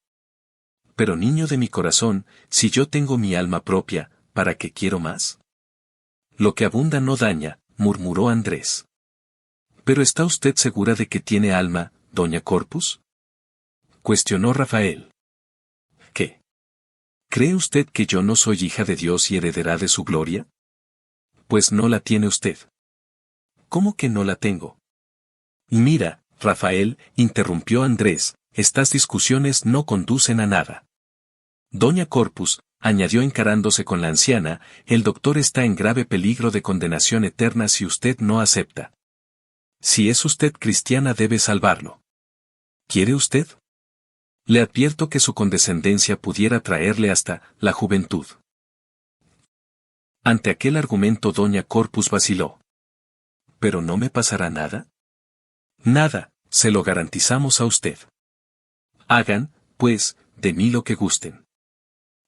Pero niño de mi corazón, si yo tengo mi alma propia, ¿para qué quiero más? Lo que abunda no daña, murmuró Andrés. ¿Pero está usted segura de que tiene alma, doña Corpus?, cuestionó Rafael. ¿Qué? ¿Cree usted que yo no soy hija de Dios y heredera de su gloria? Pues no la tiene usted. ¿Cómo que no la tengo? Mira, Rafael, interrumpió Andrés, estas discusiones no conducen a nada. Doña Corpus, añadió encarándose con la anciana, el doctor está en grave peligro de condenación eterna si usted no acepta. Si es usted cristiana debe salvarlo. ¿Quiere usted? Le advierto que su condescendencia pudiera traerle hasta la juventud. Ante aquel argumento doña Corpus vaciló. ¿Pero no me pasará nada? Nada, se lo garantizamos a usted. Hagan, pues, de mí lo que gusten.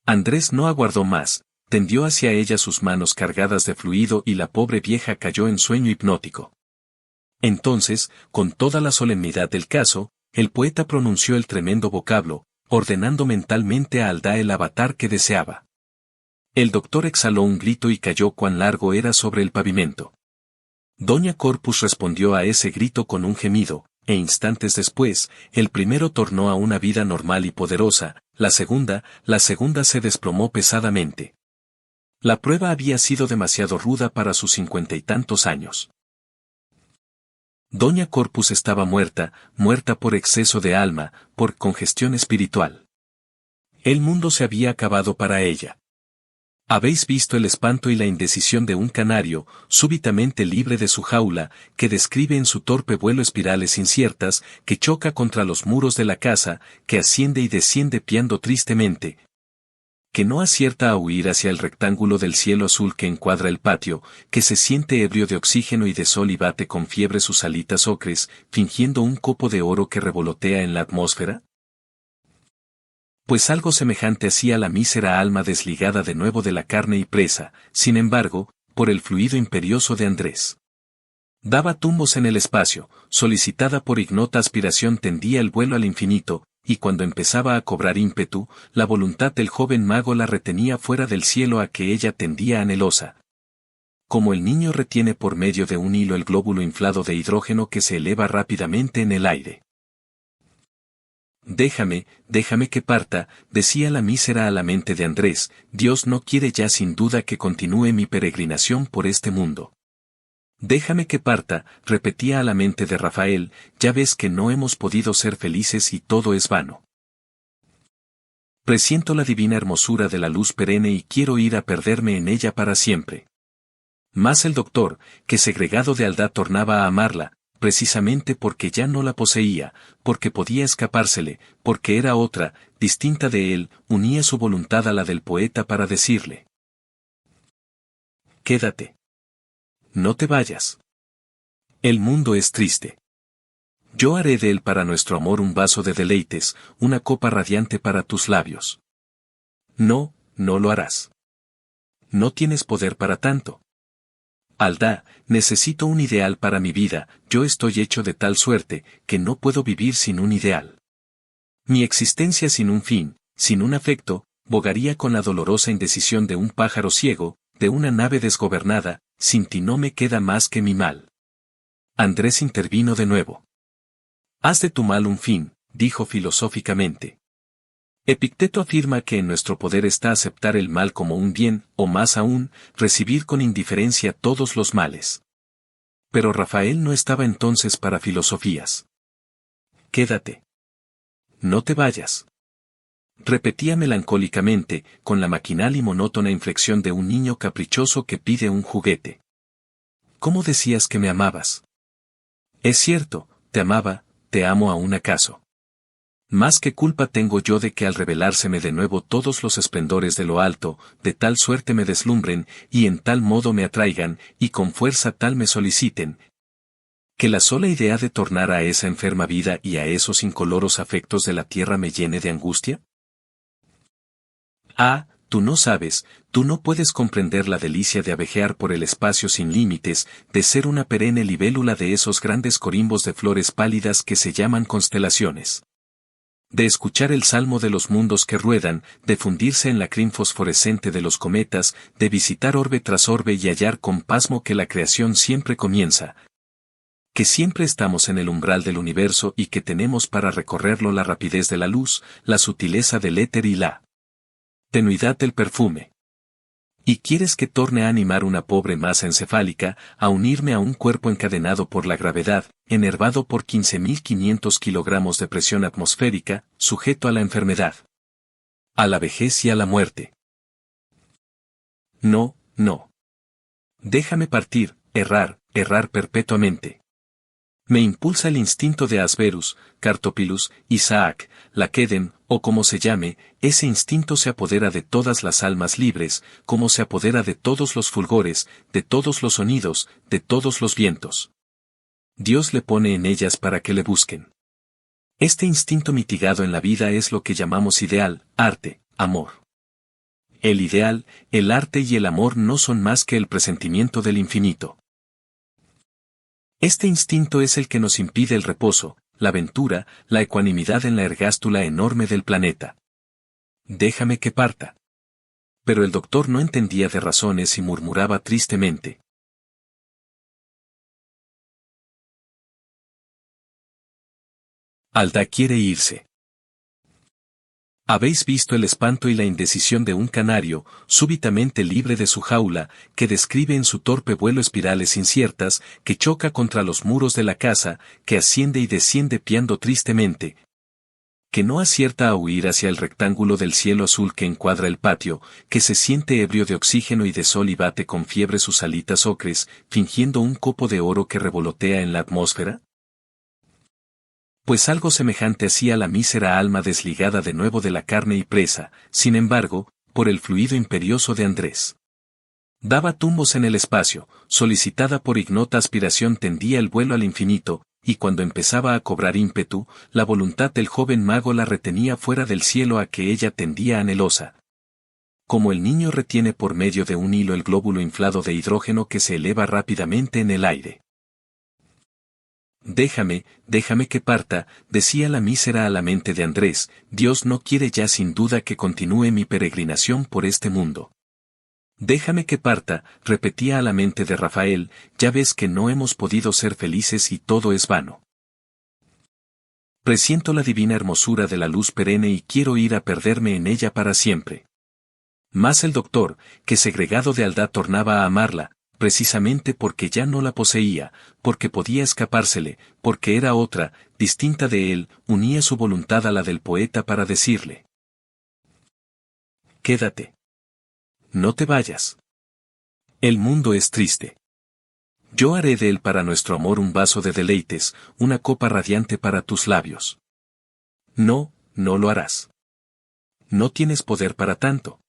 Andrés no aguardó más, tendió hacia ella sus manos cargadas de fluido y la pobre vieja cayó en sueño hipnótico. Entonces, con toda la solemnidad del caso, el poeta pronunció el tremendo vocablo, ordenando mentalmente a Aldá el avatar que deseaba. El doctor exhaló un grito y cayó cuán largo era sobre el pavimento. Doña Corpus respondió a ese grito con un gemido, e instantes después, el primero tornó a una vida normal y poderosa, la segunda se desplomó pesadamente. La prueba había sido demasiado ruda para sus 50 y tantos años. Doña Corpus estaba muerta por exceso de alma, por congestión espiritual. El mundo se había acabado para ella. Habéis visto el espanto y la indecisión de un canario, súbitamente libre de su jaula, que describe en su torpe vuelo espirales inciertas, que choca contra los muros de la casa, que asciende y desciende piando tristemente, que no acierta a huir hacia el rectángulo del cielo azul que encuadra el patio, que se siente ebrio de oxígeno y de sol y bate con fiebre sus alitas ocres, fingiendo un copo de oro que revolotea en la atmósfera? Pues algo semejante hacía la mísera alma desligada de nuevo de la carne y presa, sin embargo, por el fluido imperioso de Andrés. Daba tumbos en el espacio, solicitada por ignota aspiración tendía el vuelo al infinito, y cuando empezaba a cobrar ímpetu, la voluntad del joven mago la retenía fuera del cielo a que ella tendía anhelosa. Como el niño retiene por medio de un hilo el glóbulo inflado de hidrógeno que se eleva rápidamente en el aire. Déjame que parta, decía la mísera a la mente de Andrés, Dios no quiere ya sin duda que continúe mi peregrinación por este mundo. Déjame que parta, repetía a la mente de Rafael, ya ves que no hemos podido ser felices y todo es vano. Presiento la divina hermosura de la luz perenne y quiero ir a perderme en ella para siempre. Mas el doctor, que segregado de Aldá tornaba a amarla, precisamente porque ya no la poseía, porque podía escapársele, porque era otra, distinta de él, unía su voluntad a la del poeta para decirle: quédate. No te vayas. El mundo es triste. Yo haré de él para nuestro amor un vaso de deleites, una copa radiante para tus labios. No, no lo harás. No tienes poder para tanto. Aldá, necesito un ideal para mi vida, yo estoy hecho de tal suerte, que no puedo vivir sin un ideal. Mi existencia sin un fin, sin un afecto, bogaría con la dolorosa indecisión de un pájaro ciego, de una nave desgobernada, sin ti no me queda más que mi mal. Andrés intervino de nuevo. Haz de tu mal un fin, dijo filosóficamente. Epicteto afirma que en nuestro poder está aceptar el mal como un bien, o más aún, recibir con indiferencia todos los males. Pero Rafael no estaba entonces para filosofías. Quédate. No te vayas. Repetía melancólicamente, con la maquinal y monótona inflexión de un niño caprichoso que pide un juguete. ¿Cómo decías que me amabas? Es cierto, te amaba, te amo aún acaso. Más que culpa tengo yo de que al revelárseme de nuevo todos los esplendores de lo alto, de tal suerte me deslumbren, y en tal modo me atraigan, y con fuerza tal me soliciten, que la sola idea de tornar a esa enferma vida y a esos incoloros afectos de la tierra me llene de angustia? Ah, tú no sabes, tú no puedes comprender la delicia de abejear por el espacio sin límites, de ser una perenne libélula de esos grandes corimbos de flores pálidas que se llaman constelaciones. De escuchar el salmo de los mundos que ruedan, de fundirse en la crin fosforescente de los cometas, de visitar orbe tras orbe y hallar con pasmo que la creación siempre comienza, que siempre estamos en el umbral del universo y que tenemos para recorrerlo la rapidez de la luz, la sutileza del éter y la tenuidad del perfume. ¿Y quieres que torne a animar una pobre masa encefálica, a unirme a un cuerpo encadenado por la gravedad, enervado por 15.500 kilogramos de presión atmosférica, sujeto a la enfermedad, a la vejez y a la muerte? No, no. Déjame partir, errar perpetuamente. Me impulsa el instinto de Asverus, Cartopilus, Isaac, Laquedem, o como se llame, ese instinto se apodera de todas las almas libres, como se apodera de todos los fulgores, de todos los sonidos, de todos los vientos. Dios le pone en ellas para que le busquen. Este instinto mitigado en la vida es lo que llamamos ideal, arte, amor. El ideal, el arte y el amor no son más que el presentimiento del infinito. Este instinto es el que nos impide el reposo, la aventura, la ecuanimidad en la ergástula enorme del planeta. Déjame que parta. Pero el doctor no entendía de razones y murmuraba tristemente. Aldá quiere irse. Habéis visto el espanto y la indecisión de un canario, súbitamente libre de su jaula, que describe en su torpe vuelo espirales inciertas, que choca contra los muros de la casa, que asciende y desciende piando tristemente, que no acierta a huir hacia el rectángulo del cielo azul que encuadra el patio, que se siente ebrio de oxígeno y de sol y bate con fiebre sus alitas ocres, fingiendo un copo de oro que revolotea en la atmósfera? Pues algo semejante hacía la mísera alma desligada de nuevo de la carne y presa, sin embargo, por el fluido imperioso de Andrés. Daba tumbos en el espacio, solicitada por ignota aspiración tendía el vuelo al infinito, y cuando empezaba a cobrar ímpetu, la voluntad del joven mago la retenía fuera del cielo a que ella tendía anhelosa. Como el niño retiene por medio de un hilo el glóbulo inflado de hidrógeno que se eleva rápidamente en el aire. Déjame que parta, decía la mísera a la mente de Andrés, Dios no quiere ya sin duda que continúe mi peregrinación por este mundo. Déjame que parta, repetía a la mente de Rafael, ya ves que no hemos podido ser felices y todo es vano. Presiento la divina hermosura de la luz perenne y quiero ir a perderme en ella para siempre. Mas el doctor, que segregado de Aldá tornaba a amarla, precisamente porque ya no la poseía, porque podía escapársele, porque era otra, distinta de él, unía su voluntad a la del poeta para decirle: quédate. No te vayas. El mundo es triste. Yo haré de él para nuestro amor un vaso de deleites, una copa radiante para tus labios. No, no lo harás. No tienes poder para tanto.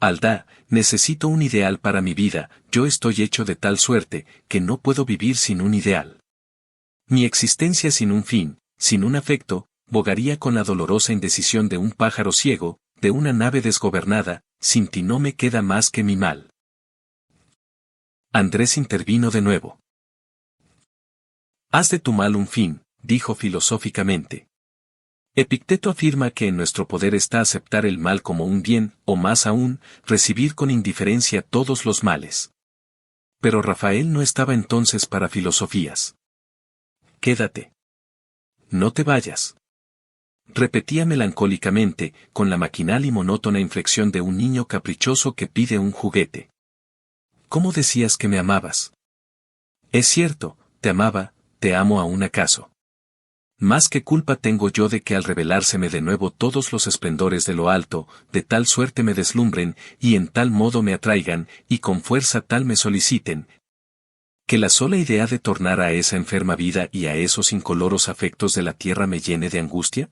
Aldá, necesito un ideal para mi vida, yo estoy hecho de tal suerte, que no puedo vivir sin un ideal. Mi existencia sin un fin, sin un afecto, bogaría con la dolorosa indecisión de un pájaro ciego, de una nave desgobernada, sin ti no me queda más que mi mal. Andrés intervino de nuevo. Haz de tu mal un fin, dijo filosóficamente. Epicteto afirma que en nuestro poder está aceptar el mal como un bien, o más aún, recibir con indiferencia todos los males. Pero Rafael no estaba entonces para filosofías. Quédate. No te vayas. Repetía melancólicamente, con la maquinal y monótona inflexión de un niño caprichoso que pide un juguete. ¿Cómo decías que me amabas? Es cierto, te amaba, te amo aún acaso. Más que culpa tengo yo de que al revelárseme de nuevo todos los esplendores de lo alto, de tal suerte me deslumbren, y en tal modo me atraigan, y con fuerza tal me soliciten, que la sola idea de tornar a esa enferma vida y a esos incoloros afectos de la tierra me llene de angustia?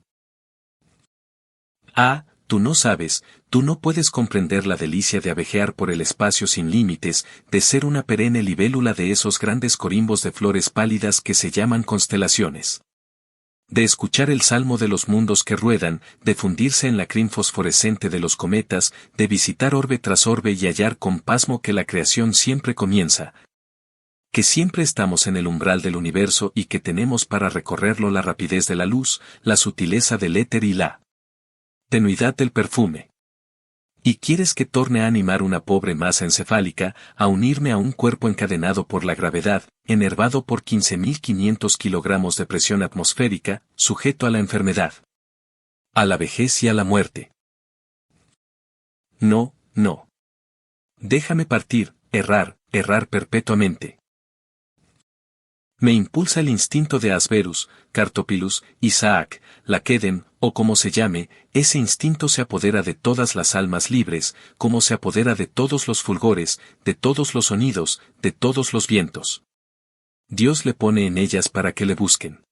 Ah, tú no sabes, tú no puedes comprender la delicia de abejear por el espacio sin límites, de ser una perenne libélula de esos grandes corimbos de flores pálidas que se llaman constelaciones. De escuchar el salmo de los mundos que ruedan, de fundirse en la crin fosforescente de los cometas, de visitar orbe tras orbe y hallar con pasmo que la creación siempre comienza, que siempre estamos en el umbral del universo y que tenemos para recorrerlo la rapidez de la luz, la sutileza del éter y la tenuidad del perfume. ¿Y quieres que torne a animar una pobre masa encefálica, a unirme a un cuerpo encadenado por la gravedad, enervado por 15.500 kilogramos de presión atmosférica, sujeto a la enfermedad, a la vejez y a la muerte? No, no. Déjame partir, errar perpetuamente. Me impulsa el instinto de Asverus, Cartopilus, Isaac, Laquedem, o como se llame, ese instinto se apodera de todas las almas libres, como se apodera de todos los fulgores, de todos los sonidos, de todos los vientos. Dios le pone en ellas para que le busquen.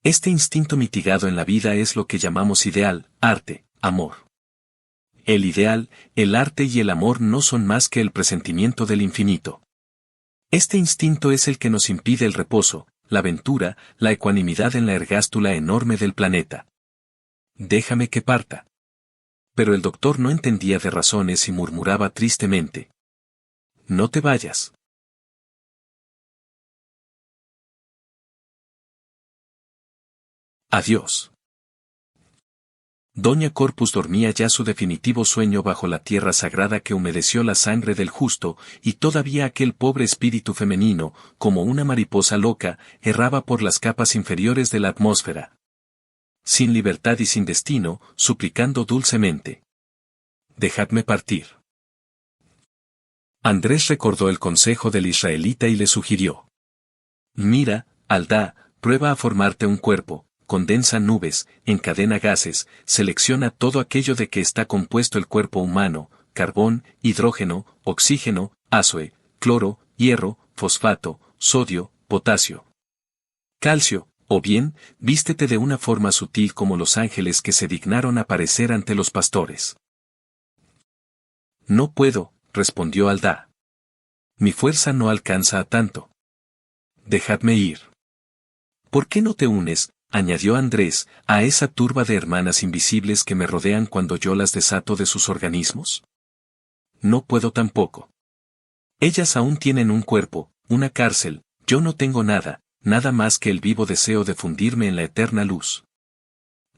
Este instinto mitigado en la vida es lo que llamamos ideal, arte, amor. El ideal, el arte y el amor no son más que el presentimiento del infinito. Este instinto es el que nos impide el reposo, la aventura, la ecuanimidad en la ergástula enorme del planeta. Déjame que parta. Pero el doctor no entendía de razones y murmuraba tristemente: no te vayas. Adiós. Doña Corpus dormía ya su definitivo sueño bajo la tierra sagrada que humedeció la sangre del justo, y todavía aquel pobre espíritu femenino, como una mariposa loca, erraba por las capas inferiores de la atmósfera. Sin libertad y sin destino, suplicando dulcemente: dejadme partir. Andrés recordó el consejo del israelita y le sugirió: mira, Aldá, prueba a formarte un cuerpo. Condensa nubes, encadena gases, selecciona todo aquello de que está compuesto el cuerpo humano: carbón, hidrógeno, oxígeno, azoe, cloro, hierro, fosfato, sodio, potasio, calcio, o bien, vístete de una forma sutil como los ángeles que se dignaron aparecer ante los pastores. No puedo, respondió Aldá. Mi fuerza no alcanza a tanto. Dejadme ir. ¿Por qué no te unes, añadió Andrés, a esa turba de hermanas invisibles que me rodean cuando yo las desato de sus organismos? No puedo tampoco. Ellas aún tienen un cuerpo, una cárcel, yo no tengo nada, nada más que el vivo deseo de fundirme en la eterna luz.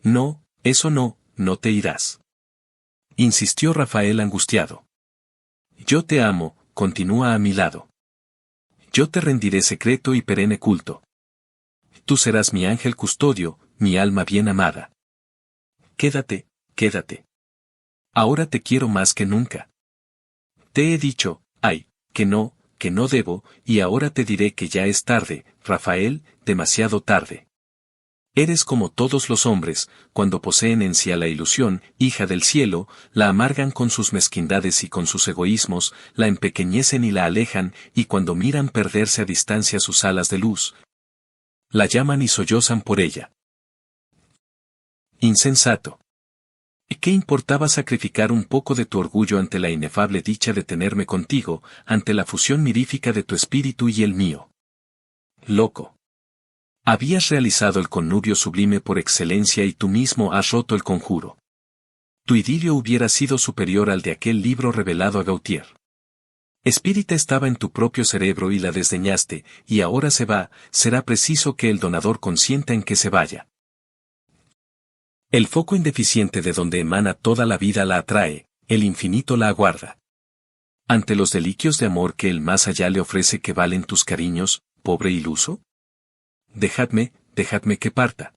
No, eso no, no te irás. Insistió Rafael angustiado. Yo te amo, continúa a mi lado. Yo te rendiré secreto y perenne culto. Tú serás mi ángel custodio, mi alma bien amada. Quédate, quédate. Ahora te quiero más que nunca. Te he dicho, ay, que no debo, y ahora te diré que ya es tarde, Rafael, demasiado tarde. Eres como todos los hombres, cuando poseen en sí a la ilusión, hija del cielo, la amargan con sus mezquindades y con sus egoísmos, la empequeñecen y la alejan, y cuando miran perderse a distancia sus alas de luz, la llaman y sollozan por ella. Insensato. ¿Qué importaba sacrificar un poco de tu orgullo ante la inefable dicha de tenerme contigo, ante la fusión mirífica de tu espíritu y el mío? Loco. Habías realizado el connubio sublime por excelencia y tú mismo has roto el conjuro. Tu idilio hubiera sido superior al de aquel libro revelado a Gautier. Espírita estaba en tu propio cerebro y la desdeñaste, y ahora se va, será preciso que el donador consienta en que se vaya. El foco indeficiente de donde emana toda la vida la atrae, el infinito la aguarda. Ante los deliquios de amor que el más allá le ofrece, ¿qué valen tus cariños, pobre iluso? Dejadme que parta.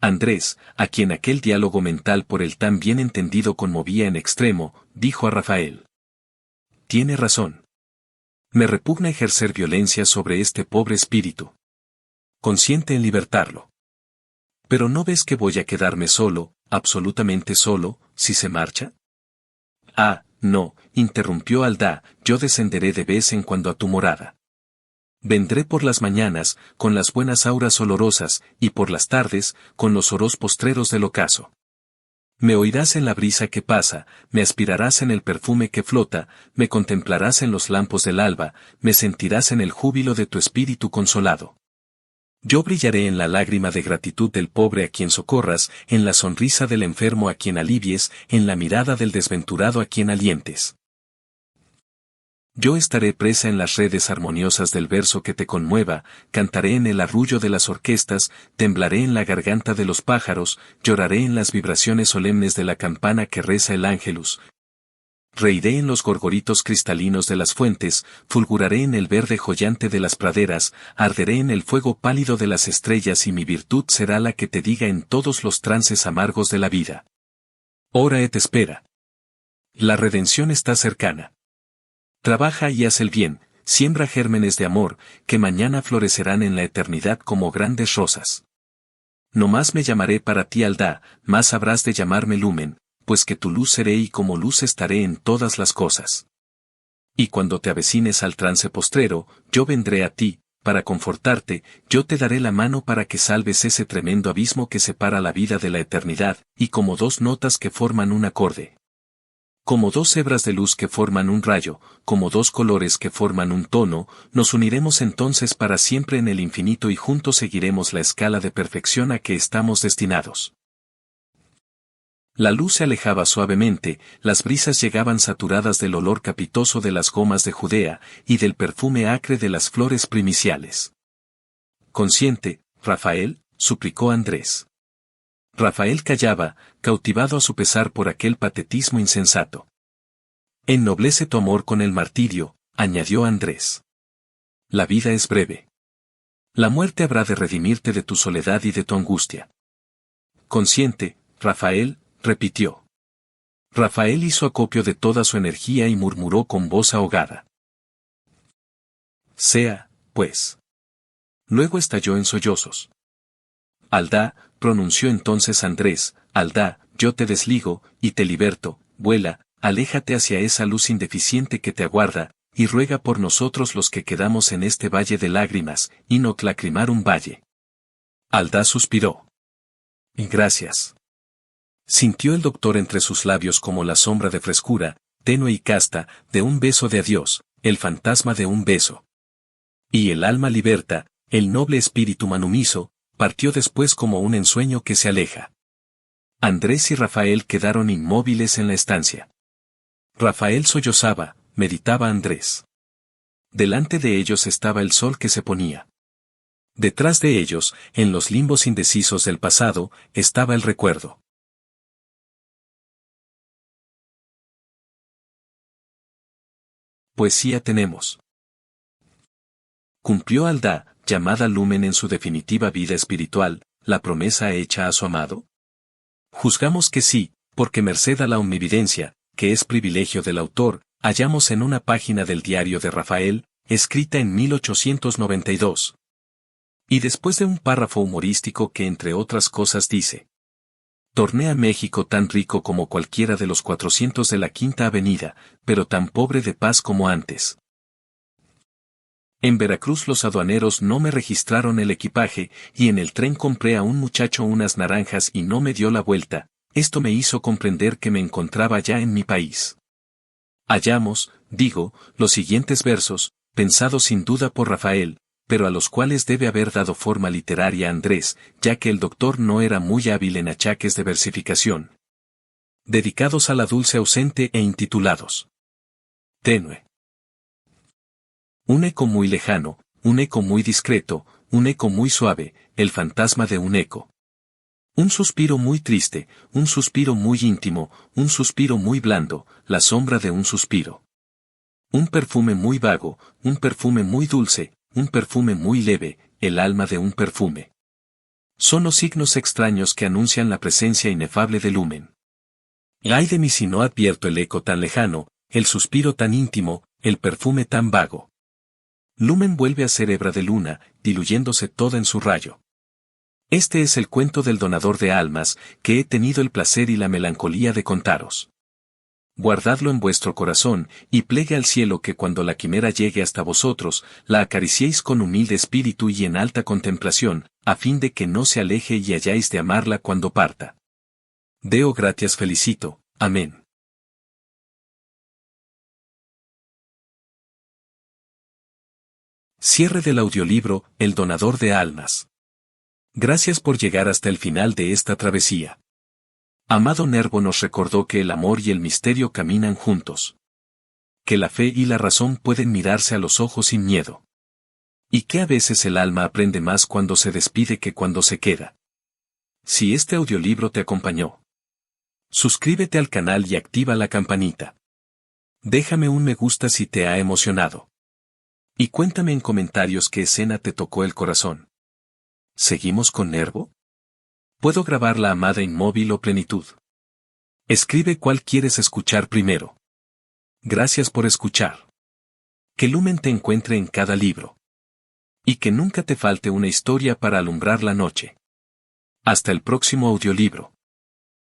Andrés, a quien aquel diálogo mental por el tan bien entendido conmovía en extremo, dijo a Rafael. Tiene razón. Me repugna ejercer violencia sobre este pobre espíritu. Consiente en libertarlo. Pero ¿no ves que voy a quedarme solo, absolutamente solo, si se marcha? Ah, no, interrumpió Aldá, yo descenderé de vez en cuando a tu morada. Vendré por las mañanas, con las buenas auras olorosas, y por las tardes, con los oros postreros del ocaso. Me oirás en la brisa que pasa, me aspirarás en el perfume que flota, me contemplarás en los lampos del alba, me sentirás en el júbilo de tu espíritu consolado. Yo brillaré en la lágrima de gratitud del pobre a quien socorras, en la sonrisa del enfermo a quien alivies, en la mirada del desventurado a quien alientes. Yo estaré presa en las redes armoniosas del verso que te conmueva, cantaré en el arrullo de las orquestas, temblaré en la garganta de los pájaros, lloraré en las vibraciones solemnes de la campana que reza el ángelus. Reiré en los gorgoritos cristalinos de las fuentes, fulguraré en el verde joyante de las praderas, arderé en el fuego pálido de las estrellas y mi virtud será la que te diga en todos los trances amargos de la vida. Ora et espera. La redención está cercana. Trabaja y haz el bien, siembra gérmenes de amor, que mañana florecerán en la eternidad como grandes rosas. No más me llamaré para ti Aldá, más habrás de llamarme Lumen, pues que tu luz seré y como luz estaré en todas las cosas. Y cuando te avecines al trance postrero, yo vendré a ti, para confortarte, yo te daré la mano para que salves ese tremendo abismo que separa la vida de la eternidad, y como dos notas que forman un acorde. Como dos hebras de luz que forman un rayo, como dos colores que forman un tono, nos uniremos entonces para siempre en el infinito y juntos seguiremos la escala de perfección a que estamos destinados. La luz se alejaba suavemente, las brisas llegaban saturadas del olor capitoso de las gomas de Judea, y del perfume acre de las flores primiciales. Consciente, Rafael, suplicó Andrés. Rafael callaba, cautivado a su pesar por aquel patetismo insensato. Ennoblece tu amor con el martirio, añadió Andrés. La vida es breve. La muerte habrá de redimirte de tu soledad y de tu angustia. Consciente, Rafael, repitió. Rafael hizo acopio de toda su energía y murmuró con voz ahogada. Sea, pues. Luego estalló en sollozos. Aldá, pronunció entonces Andrés, Aldá, yo te desligo, y te liberto, vuela, aléjate hacia esa luz indeficiente que te aguarda, y ruega por nosotros los que quedamos en este valle de lágrimas, y no lacrimar un valle. Aldá suspiró. Gracias. Sintió el doctor entre sus labios como la sombra de frescura, tenue y casta, de un beso de adiós, el fantasma de un beso. Y el alma liberta, el noble espíritu manumiso, partió después como un ensueño que se aleja. Andrés y Rafael quedaron inmóviles en la estancia. Rafael sollozaba, meditaba Andrés. Delante de ellos estaba el sol que se ponía. Detrás de ellos, en los limbos indecisos del pasado, estaba el recuerdo. Poesía tenemos. Cumplió Aldá, llamada Lumen en su definitiva vida espiritual, la promesa hecha a su amado? Juzgamos que sí, porque merced a la omnividencia, que es privilegio del autor, hallamos en una página del diario de Rafael, escrita en 1892. Y después de un párrafo humorístico que entre otras cosas dice: torné a México tan rico como cualquiera de los 400 de la Quinta Avenida, pero tan pobre de paz como antes. En Veracruz los aduaneros no me registraron el equipaje, y en el tren compré a un muchacho unas naranjas y no me dio la vuelta. Esto me hizo comprender que me encontraba ya en mi país. Hallamos, digo, los siguientes versos, pensados sin duda por Rafael, pero a los cuales debe haber dado forma literaria Andrés, ya que el doctor no era muy hábil en achaques de versificación. Dedicados a la dulce ausente e intitulados: tenue. Un eco muy lejano, un eco muy discreto, un eco muy suave, el fantasma de un eco. Un suspiro muy triste, un suspiro muy íntimo, un suspiro muy blando, la sombra de un suspiro. Un perfume muy vago, un perfume muy dulce, un perfume muy leve, el alma de un perfume. Son los signos extraños que anuncian la presencia inefable del lumen. Ay de mí si no advierto el eco tan lejano, el suspiro tan íntimo, el perfume tan vago. Lumen vuelve a ser hebra de luna, diluyéndose toda en su rayo. Este es el cuento del donador de almas, que he tenido el placer y la melancolía de contaros. Guardadlo en vuestro corazón, y plegue al cielo que cuando la quimera llegue hasta vosotros, la acariciéis con humilde espíritu y en alta contemplación, a fin de que no se aleje y hayáis de amarla cuando parta. Deo gratias felicito. Amén. Cierre del audiolibro, El donador de almas. Gracias por llegar hasta el final de esta travesía. Amado Nervo nos recordó que el amor y el misterio caminan juntos. Que la fe y la razón pueden mirarse a los ojos sin miedo. Y que a veces el alma aprende más cuando se despide que cuando se queda. Si este audiolibro te acompañó, suscríbete al canal y activa la campanita. Déjame un me gusta si te ha emocionado. Y cuéntame en comentarios qué escena te tocó el corazón. ¿Seguimos con Nervo? ¿Puedo grabar La amada inmóvil o Plenitud? Escribe cuál quieres escuchar primero. Gracias por escuchar. Que Lumen te encuentre en cada libro. Y que nunca te falte una historia para alumbrar la noche. Hasta el próximo audiolibro.